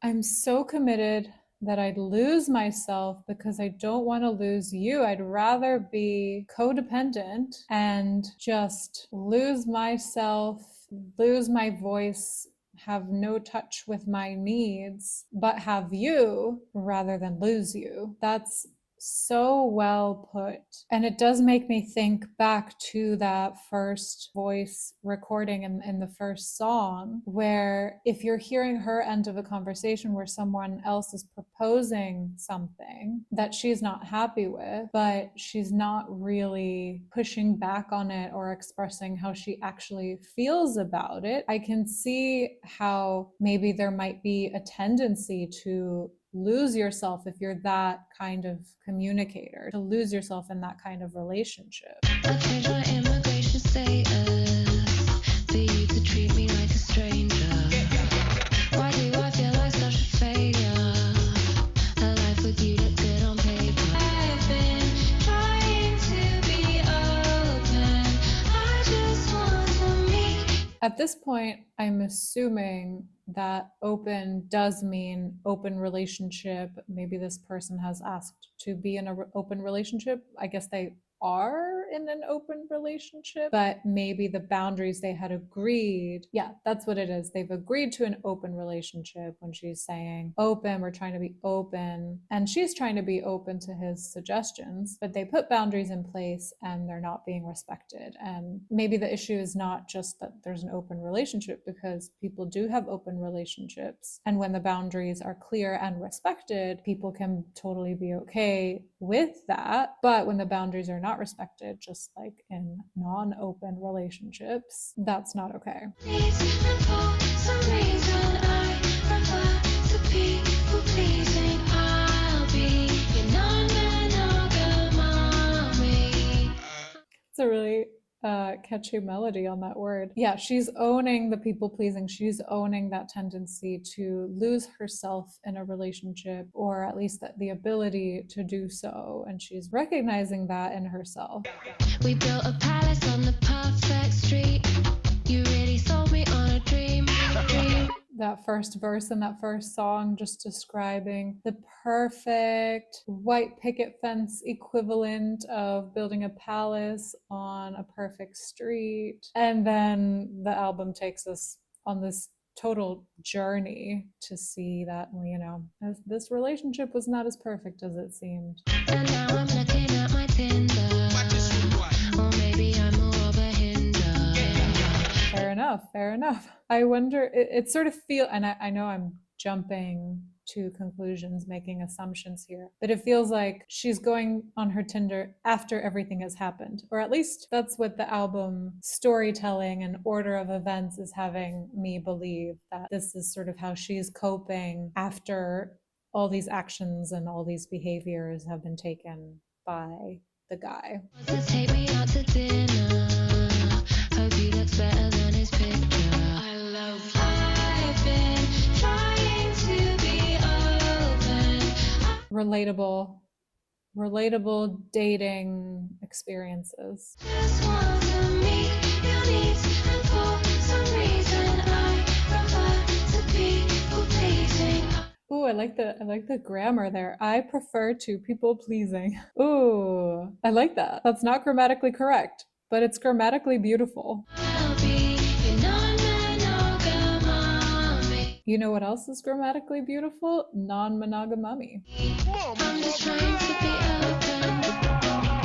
I'm so committed that I'd lose myself because I don't want to lose you. I'd rather be codependent and just lose myself, lose my voice, have no touch with my needs, but have you rather than lose you. That's so well put. And it does make me think back to that first voice recording in the first song, where if you're hearing her end of a conversation where someone else is proposing something that she's not happy with, but she's not really pushing back on it or expressing how she actually feels about it, I can see how maybe there might be a tendency to lose yourself if you're that kind of communicator, to lose yourself in that kind of relationship. I changed my immigration status for you to treat me like a stranger. Why do I feel like such a failure? A life with you looks good on paper. I've been trying to be open. I just want to meet. At this point, I'm assuming that open does mean open relationship. Maybe this person has asked to be in an open relationship. I guess they are in an open relationship, but maybe the boundaries they had agreed. Yeah, that's what it is. They've agreed to an open relationship when she's saying open, we're trying to be open. And she's trying to be open to his suggestions, but they put boundaries in place and they're not being respected. And maybe the issue is not just that there's an open relationship, because people do have open relationships. And when the boundaries are clear and respected, people can totally be okay with that. But when the boundaries are not respected, just like in non-open relationships, that's not okay. Needs, and for some reason I prefer to people pleasing. I'll be your non-monogamummy. It's a really catchy melody on that word. Yeah, she's owning the people pleasing. She's owning that tendency to lose herself in a relationship, or at least the ability to do so. And she's recognizing that in herself. We built a palace on the perfect street. You really sold me on a dream. That first verse in that first song, just describing the perfect white picket fence equivalent of building a palace on a perfect street. And then the album takes us on this total journey to see that, you know, this relationship was not as perfect as it seemed. And now I'm looking at my Tinder. Or maybe I'm more of a hinder. Fair enough, fair enough. I wonder, it sort of feel, and I know I'm jumping to conclusions, making assumptions here, but it feels like she's going on her Tinder after everything has happened, or at least that's what the album storytelling and order of events is having me believe, that this is sort of how she's coping after all these actions and all these behaviors have been taken by the guy. To take me out to dinner. Hope he looks better than his picture. I love you. I've been trying to be open. Relatable dating experiences. Just want to meet your needs, and for some reason I prefer to people pleasing. Ooh, I like the grammar there. I prefer to people pleasing. Ooh, I like that. That's not grammatically correct, but it's grammatically beautiful. I'll be your non-monogamummy. You know what else is grammatically beautiful? Nonmonogamummy. I'm just trying to be open.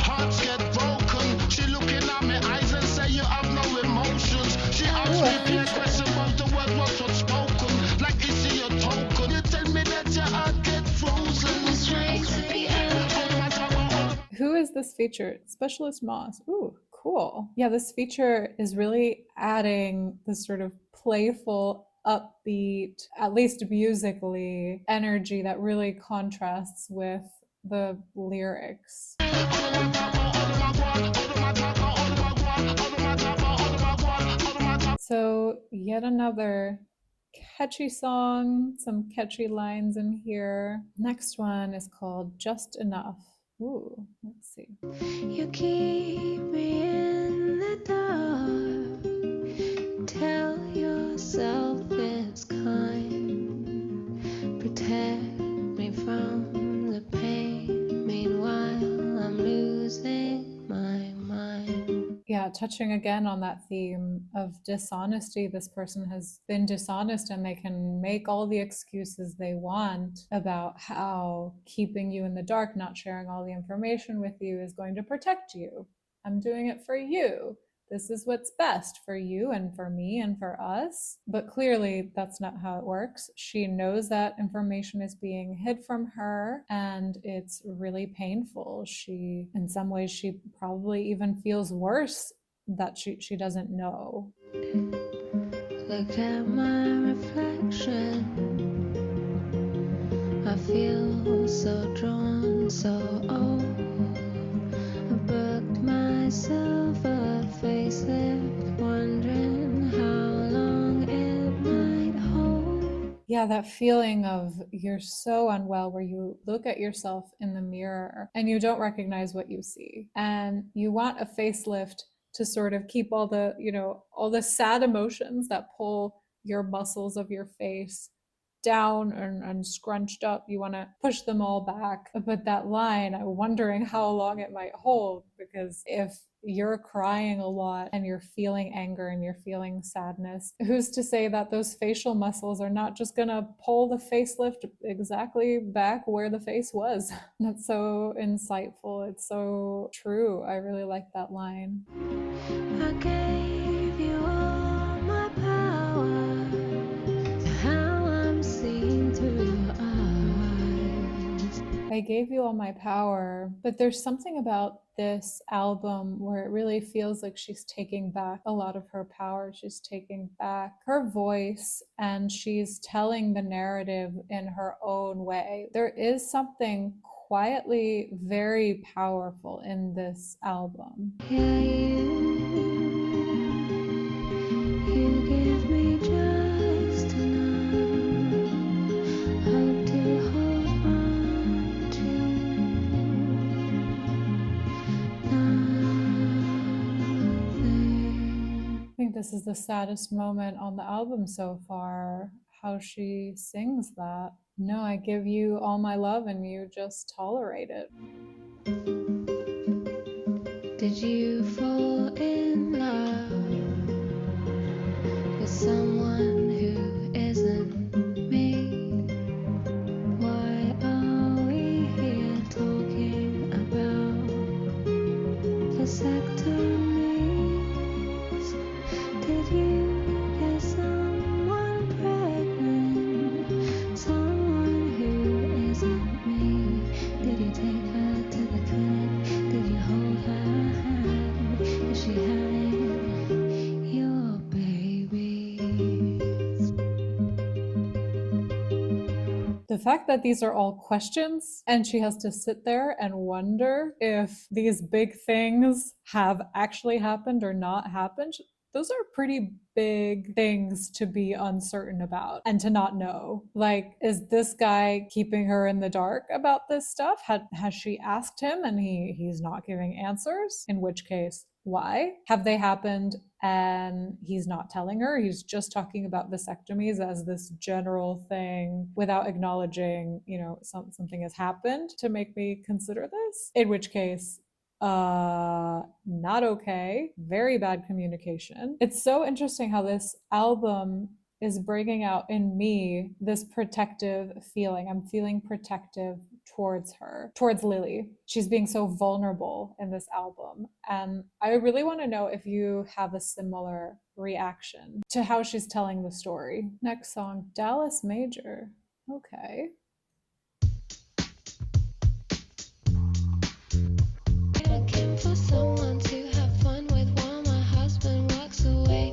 Hearts get broken. She looking at me eyes and say you have no emotions. She asked me a question about the word what's spoken. Like is she a token? You tell me that your heart get frozen. Just trying to be open. Who is this feature? Specialist Moss. Ooh, cool. Yeah, this feature is really adding this sort of playful, upbeat, at least musically, energy that really contrasts with the lyrics. So, yet another catchy song, some catchy lines in here. Next one is called Just Enough. Ooh, let's see. You keep me in the dark. Tell yourself it's kind. Protect me from the pain. Meanwhile, I'm losing my mind. Yeah, touching again on that theme of dishonesty. This person has been dishonest and they can make all the excuses they want about how keeping you in the dark, not sharing all the information with you is going to protect you. I'm doing it for you. This is what's best for you and for me and for us. But clearly, that's not how it works. She knows that information is being hid from her and it's really painful. In some ways, she probably even feels worse that she doesn't know. Look at my reflection. I feel so drawn, so old. I booked myself a facelift, wondering how long it might hold. Yeah, that feeling of you're so unwell where you look at yourself in the mirror and you don't recognize what you see. And you want a facelift to sort of keep all the, all the sad emotions that pull your muscles of your face down and scrunched up. You want to push them all back. But that line, I'm wondering how long it might hold, because if you're crying a lot and you're feeling anger and you're feeling sadness, who's to say that those facial muscles are not just going to pull the facelift exactly back where the face was? That's so insightful. It's so true. I really like that line. I gave you all my power, how I'm seeing through your eyes. I gave you all my power, but there's something about this album where it really feels like she's taking back a lot of her power. She's taking back her voice and she's telling the narrative in her own way. There is something quietly very powerful in this album. Yeah, you give me just enough hope to hold on to. I think this is the saddest moment on the album so far, how she sings that. No, I give you all my love and you just tolerate it. Did you fall in love with someone who isn't me? Why are we here talking about vasectomies? Did you get someone pregnant? Someone who isn't me? Did you take her to the clinic? Did you hold her hand? Is she having your babies? The fact that these are all questions and she has to sit there and wonder if these big things have actually happened or not happened, those are pretty big things to be uncertain about and to not know. Like, is this guy keeping her in the dark about this stuff? Has she asked him and he's not giving answers? In which case, why? Have they happened and he's not telling her? He's just talking about vasectomies as this general thing without acknowledging, something has happened to make me consider this. In which case, not okay. Very bad communication. It's so interesting how this album is bringing out in me this protective feeling. I'm feeling protective towards her, towards Lily. She's being so vulnerable in this album. And I really want to know if you have a similar reaction to how she's telling the story. Next song, Dallas Major. Okay. Looking for someone to have fun with while my husband works away.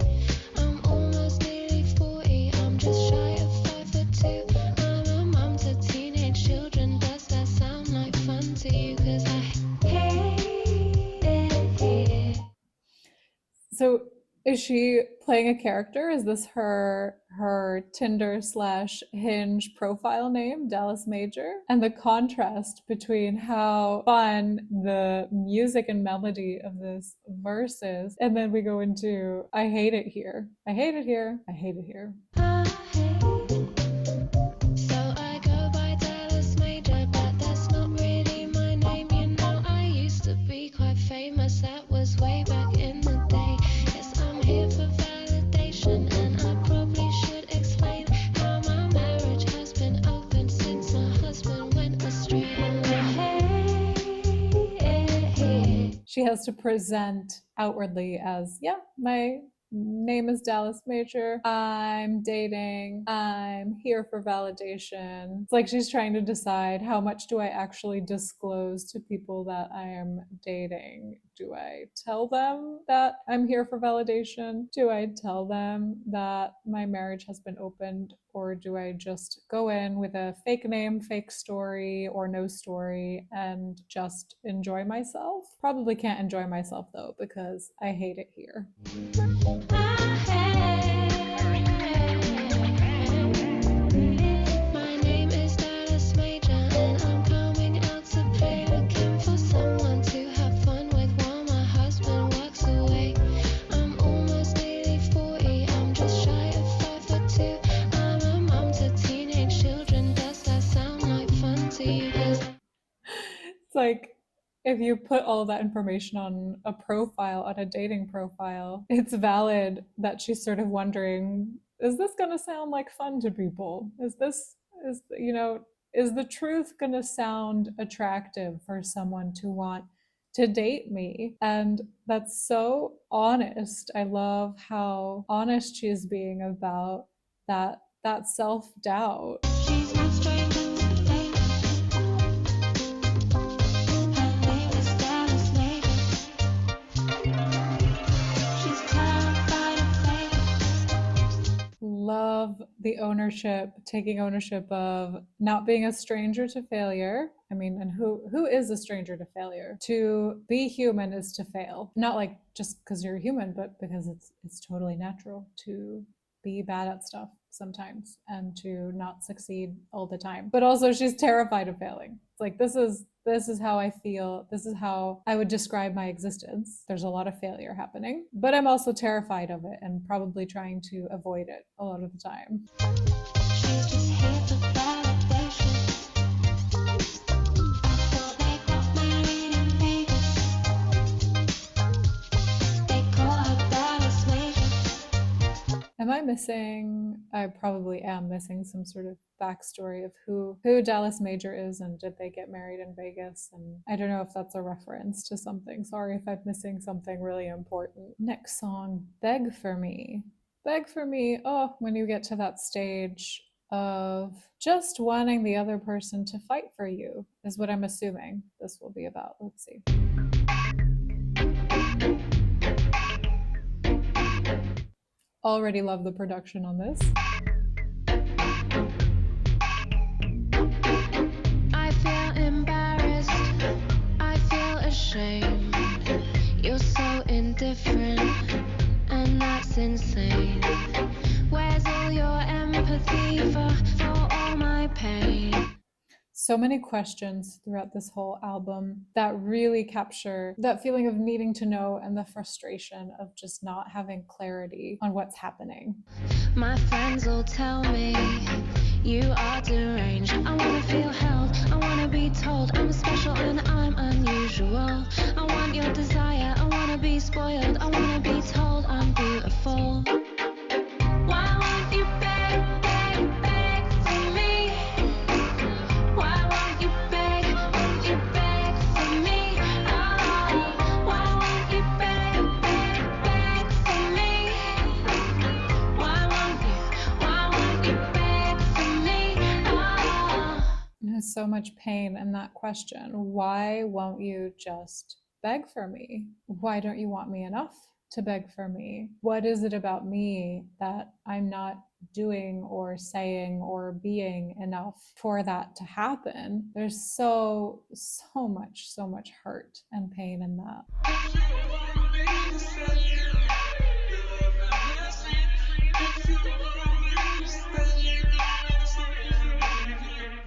I'm almost nearly 40, I'm just shy of 5'2". I'm a mum to teenage children, does that sound like fun to you? 'Cause I hate it here. So is she playing a character? Is this her Tinder/Hinge profile name, Dallas Major? And the contrast between how fun the music and melody of this verse is, and then we go into I hate it here. I hate it here. I hate it here. I hate it. So I go by Dallas Major, but that's not really my name. You know, I used to be quite famous, that was way back in the day. she has to present outwardly as, yeah, my name is Dallas Major. I'm dating. I'm here for validation. It's like she's trying to decide, how much do I actually disclose to people that I am dating? Do I tell them that I'm here for validation? Do I tell them that my marriage has been opened? Or do I just go in with a fake name, fake story, or no story and just enjoy myself? Probably can't enjoy myself though, because I hate it here. My name is Dallas Major, and I'm coming out to play. Looking for someone to have fun with while my husband works away. I'm almost nearly 40, I'm just shy of 5'2". I'm a mom to teenage children. Does that sound like fun to you? It's like, if you put all that information on a profile, on a dating profile, it's valid that she's sort of wondering, is this going to sound like fun to people? Is the truth going to sound attractive for someone to want to date me? And that's so honest. I love how honest she is being about that self-doubt. She's no stranger to fate. Her name is Dallas Major. She's terrified of fate. Love the ownership, taking ownership of not being a stranger to failure. I mean, and who is a stranger to failure? To be human is to fail. Not like just because you're human, but because it's totally natural to be bad at stuff sometimes and to not succeed all the time. But also she's terrified of failing. It's like, this is how I feel. This is how I would describe my existence. There's a lot of failure happening, but I'm also terrified of it and probably trying to avoid it a lot of the time. She's just here for validation. Before they got married in Vegas, they call her Dallas Major. Am I missing? I probably am missing some sort of backstory of who Dallas Major is and did they get married in Vegas? And I don't know if that's a reference to something. Sorry if I'm missing something really important. Next song, Beg for Me. Beg for Me. Oh, when you get to that stage of just wanting the other person to fight for you is what I'm assuming this will be about. Let's see. Already love the production on this. I feel embarrassed. I feel ashamed. You're so indifferent, and that's insane. Where's all your empathy for all my pain? So many questions throughout this whole album that really capture that feeling of needing to know and the frustration of just not having clarity on what's happening. My friends all tell me you are deranged. I wanna feel held, I wanna be told I'm special and I'm unusual. I want your desire, I wanna be spoiled, I wanna be told I'm beautiful. Why won't you beg, beg, beg for me? Why won't you beg for me? Oh, why won't you beg, beg, beg for me? Why won't you beg for me? Oh. There's so much pain in that question. Why won't you just beg for me? Why don't you want me enough to beg for me? What is it about me that I'm not doing or saying or being enough for that to happen? There's so much hurt and pain in that.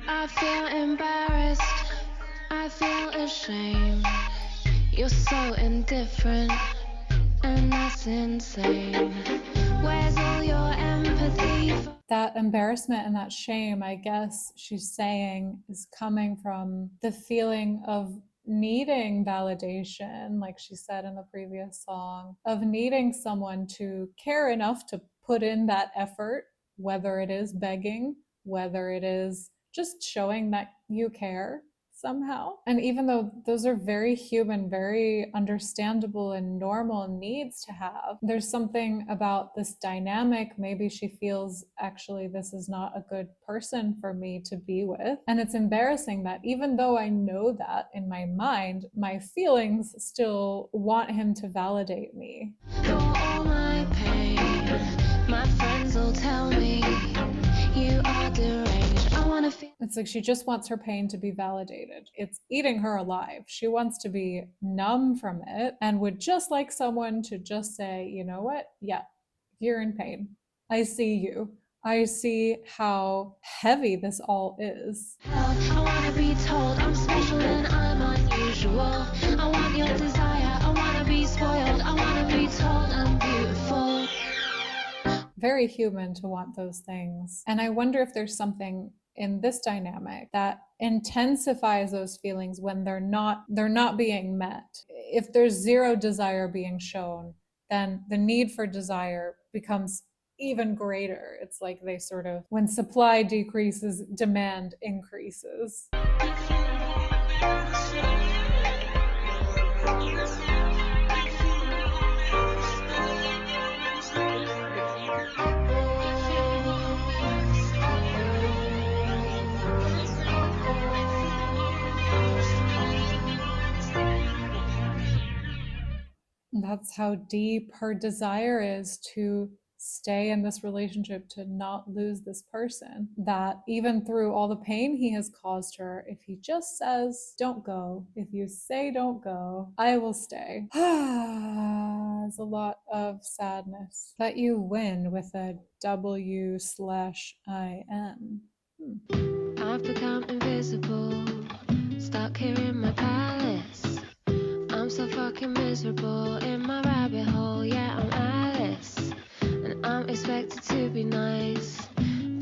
I feel embarrassed, I feel ashamed. You're so indifferent, and that's insane. Where's all your empathy? That embarrassment and that shame, I guess she's saying, is coming from the feeling of needing validation, like she said in the previous song, of needing someone to care enough to put in that effort, whether it is begging, whether it is just showing that you care somehow. And even though those are very human, very understandable and normal needs to have, there's something about this dynamic. Maybe she feels actually this is not a good person for me to be with. And it's embarrassing that even though I know that in my mind, my feelings still want him to validate me. For all my pain, my friends will tell me you are deranged. I wanna feel. It's like she just wants her pain to be validated. It's eating her alive. She wants to be numb from it and would just like someone to just say, you know what? Yeah, you're in pain. I see you. I see how heavy this all is. I wanna be told I'm special and I'm unusual. I want your desire, I wanna be spoiled. I wanna be told I'm beautiful. Very human to want those things. And I wonder if there's something in this dynamic that intensifies those feelings when they're not being met. If there's zero desire being shown, then the need for desire becomes even greater. It's like they sort of, when supply decreases, demand increases. That's how deep her desire is to stay in this relationship, to not lose this person. That even through all the pain he has caused her, if he just says, don't go, if you say don't go, I will stay. There's a lot of sadness. That you win with a W/IN. I've become invisible, stuck here in my palace. I'm so fucking miserable in my rabbit hole. Yeah, I'm Alice, and I'm expected to be nice,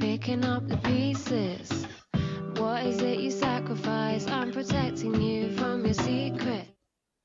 picking up the pieces. What is it you sacrifice? I'm protecting you from your secret.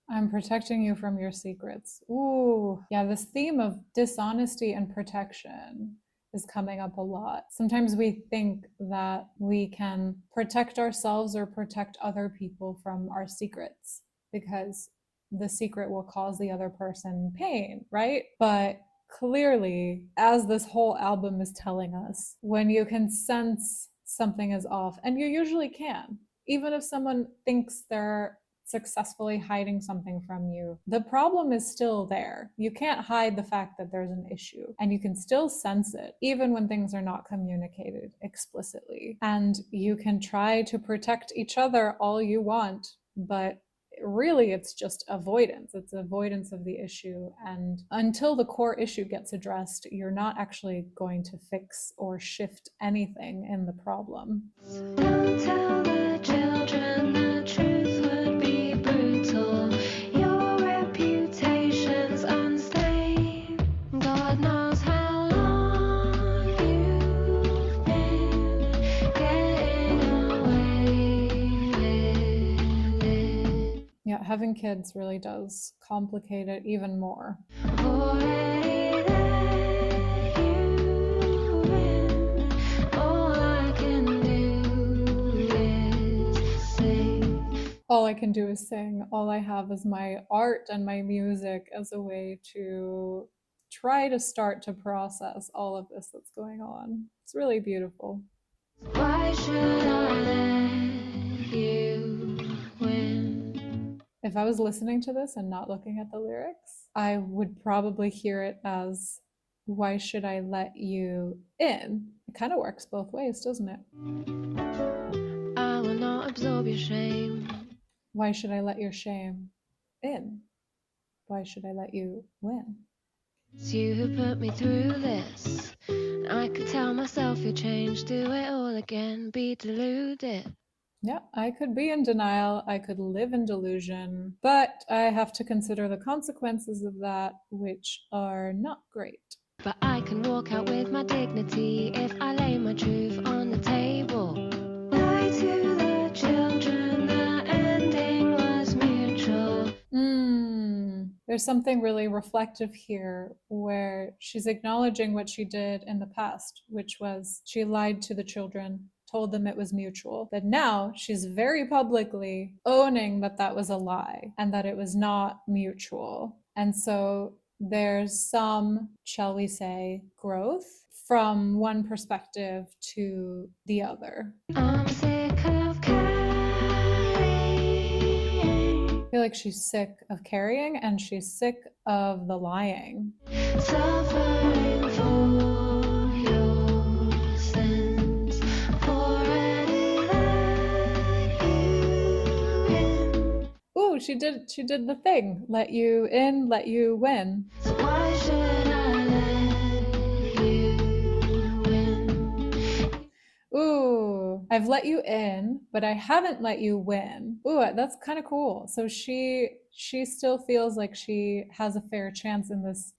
I'm protecting you from your secrets. Ooh, yeah, this theme of dishonesty and protection is coming up a lot. Sometimes we think that we can protect ourselves or protect other people from our secrets because the secret will cause the other person pain, right? But clearly, as this whole album is telling us, when you can sense something is off, and you usually can, even if someone thinks they're successfully hiding something from you, the problem is still there. You can't hide the fact that there's an issue, and you can still sense it even when things are not communicated explicitly. And you can try to protect each other all you want, but really it's just avoidance. It's avoidance of the issue. And until the core issue gets addressed, you're not actually going to fix or shift anything in the problem. Don't tell the children the truth would be brutal. Your reputation's unstained. God knows how long you've been getting away with it. Yeah, having kids really does complicate it even more. I've already let you in. All I can do is sing. All I can do is sing. All I have is my art and my music as a way to try to start to process all of this that's going on. It's really beautiful. Why should I let you win? If I was listening to this and not looking at the lyrics, I would probably hear it as, why should I let you in? It kind of works both ways, doesn't it? I will not absorb your shame. Why should I let your shame in? Why should I let you win? It's you who put me through this. And I could tell myself you changed, do it all again, be deluded. Yeah, I could be in denial, I could live in delusion, but I have to consider the consequences of that, which are not great. But I can walk out with my dignity if I lay my truth on the table. Lie to the children, the ending was mutual. There's something really reflective here where she's acknowledging what she did in the past, which was she lied to the children told them it was mutual. But now she's very publicly owning that that was a lie and that it was not mutual. And so there's some, shall we say, growth from one perspective to the other. I'm sick of carrying, I feel like she's sick of carrying and she's sick of the lying. suffering for your sins. Already let you in. Ooh, she did the thing. Let you in, let you win. So why should I let you win? Ooh, I've let you in, but I haven't let you win. Ooh, that's kind of cool. So she still feels like she has a fair chance in this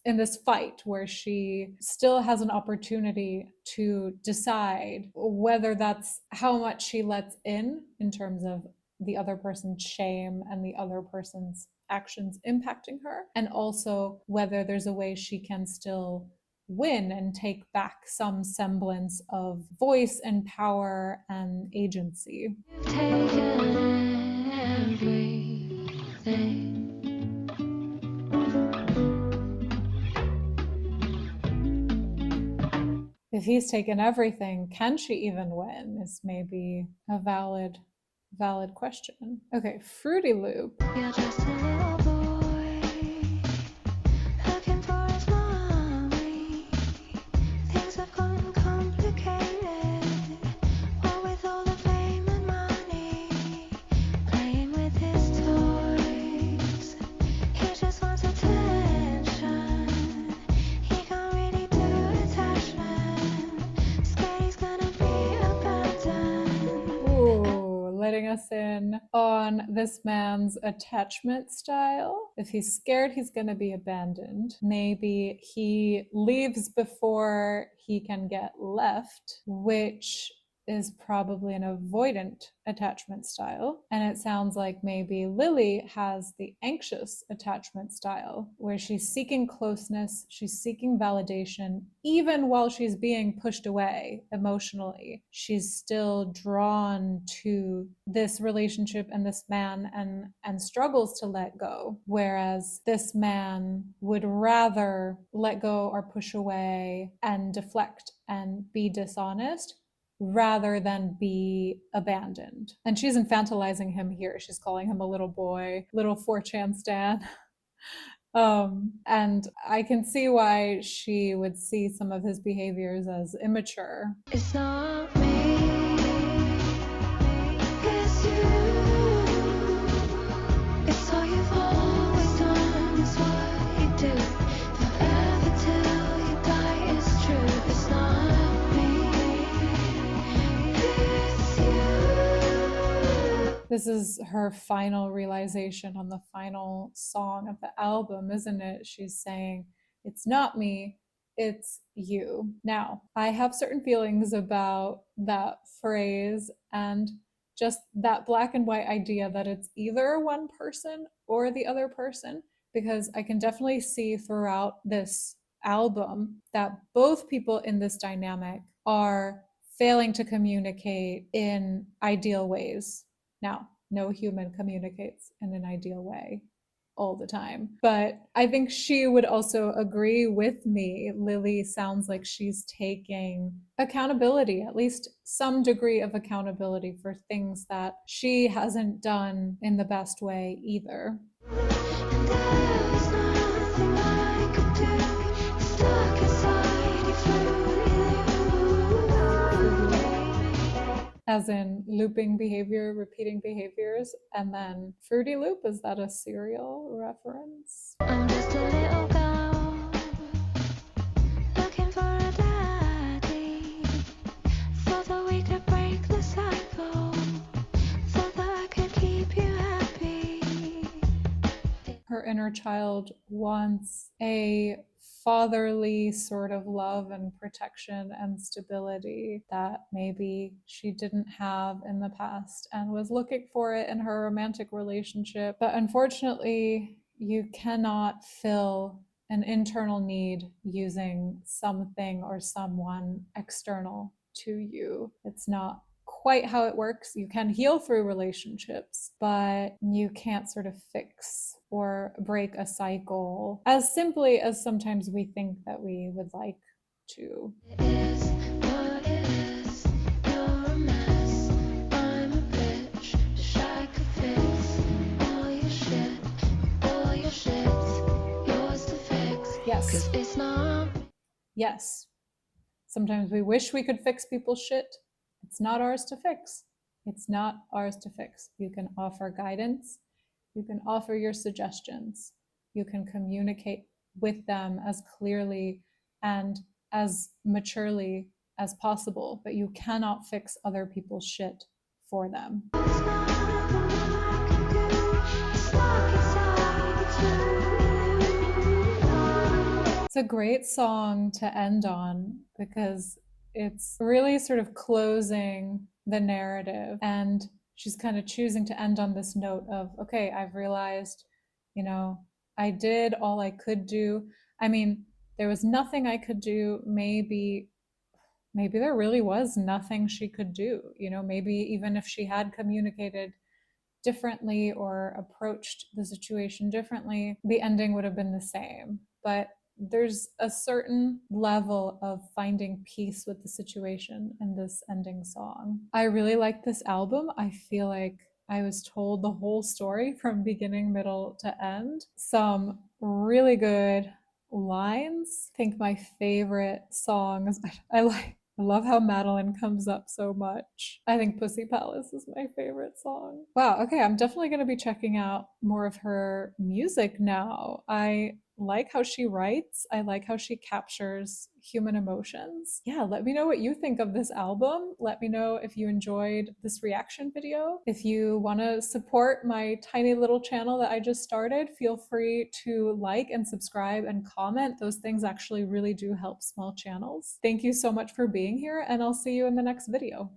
fight where she still has an opportunity to decide whether that's how much she lets in terms of the other person's shame and the other person's actions impacting her, and also whether there's a way she can still win and take back some semblance of voice and power and agency. You've taken everything. If he's taken everything, can she even win? Is maybe a valid question. Okay, Fruityloop. You're just a little boy looking for his mommy. Things have gotten complicated. What with all the fame and money, playing with his toys. He just wants attention. He can't really do attachment. Scared he's gonna be abandoned. Ooh, letting us in on this man's attachment style. If he's scared he's going to be abandoned, maybe he leaves before he can get left, which is probably an avoidant attachment style. And it sounds like maybe Lily has the anxious attachment style, where she's seeking closeness, she's seeking validation, even while she's being pushed away emotionally. She's still drawn to this relationship and this man and struggles to let go. Whereas this man would rather let go or push away and deflect and be dishonest rather than be abandoned. And she's infantilizing him here. She's calling him a little boy, little 4chan stan. And I can see why she would see some of his behaviors as immature. It's not me, it's you. It's all you've always done, it's what you do. Forever till you die is true. It's not me, it's you. This is her final realization on the final song of the album, isn't it? She's saying, it's not me, it's you. Now, I have certain feelings about that phrase and just that black and white idea that it's either one person or the other person, because I can definitely see throughout this album that both people in this dynamic are failing to communicate in ideal ways. Now, no human communicates in an ideal way all the time, but I think she would also agree with me. Lily sounds like she's taking accountability, at least some degree of accountability for things that she hasn't done in the best way either. And there's nothing I could do. You're stuck inside your Fruityloop. As in looping behavior, repeating behaviors, and then Fruityloop, is that a cereal reference? I'm just a little girl looking for a daddy. Thought that we could break the cycle. Thought that I could keep you happy. Her inner child wants a fatherly sort of love and protection and stability that maybe she didn't have in the past and was looking for it in her romantic relationship. But unfortunately, you cannot fill an internal need using something or someone external to you. It's not quite how it works. You can heal through relationships, but you can't sort of fix or break a cycle as simply as sometimes we think that we would like to. It is what it is. You're a mess. I'm a bitch. Wish I could fix all your shit. All your shit's yours to fix. Yes. 'Cause it's not. Yes. Sometimes we wish we could fix people's shit. It's not ours to fix. It's not ours to fix. You can offer guidance. You can offer your suggestions. You can communicate with them as clearly and as maturely as possible, but you cannot fix other people's shit for them. It's not what I can do. It's locked inside between. It's a great song to end on because it's really sort of closing the narrative, and she's kind of choosing to end on this note of, okay, I've realized, you know, I did all I could do. I mean, there was nothing I could do. Maybe there really was nothing she could do. You know, maybe even if she had communicated differently or approached the situation differently, the ending would have been the same. But there's a certain level of finding peace with the situation in this ending song. I really like this album. I feel like I was told the whole story from beginning, middle to end. Some really good lines. I think my favorite songs, I love how Madeline comes up so much. I think Pussy Palace is my favorite song. Wow, okay, I'm definitely going to be checking out more of her music now. I like how she writes. I like how she captures human emotions. Yeah, let me know what you think of this album. Let me know if you enjoyed this reaction video. If you want to support my tiny little channel that I just started, feel free to like and subscribe and comment. Those things actually really do help small channels. Thank you so much for being here, and I'll see you in the next video.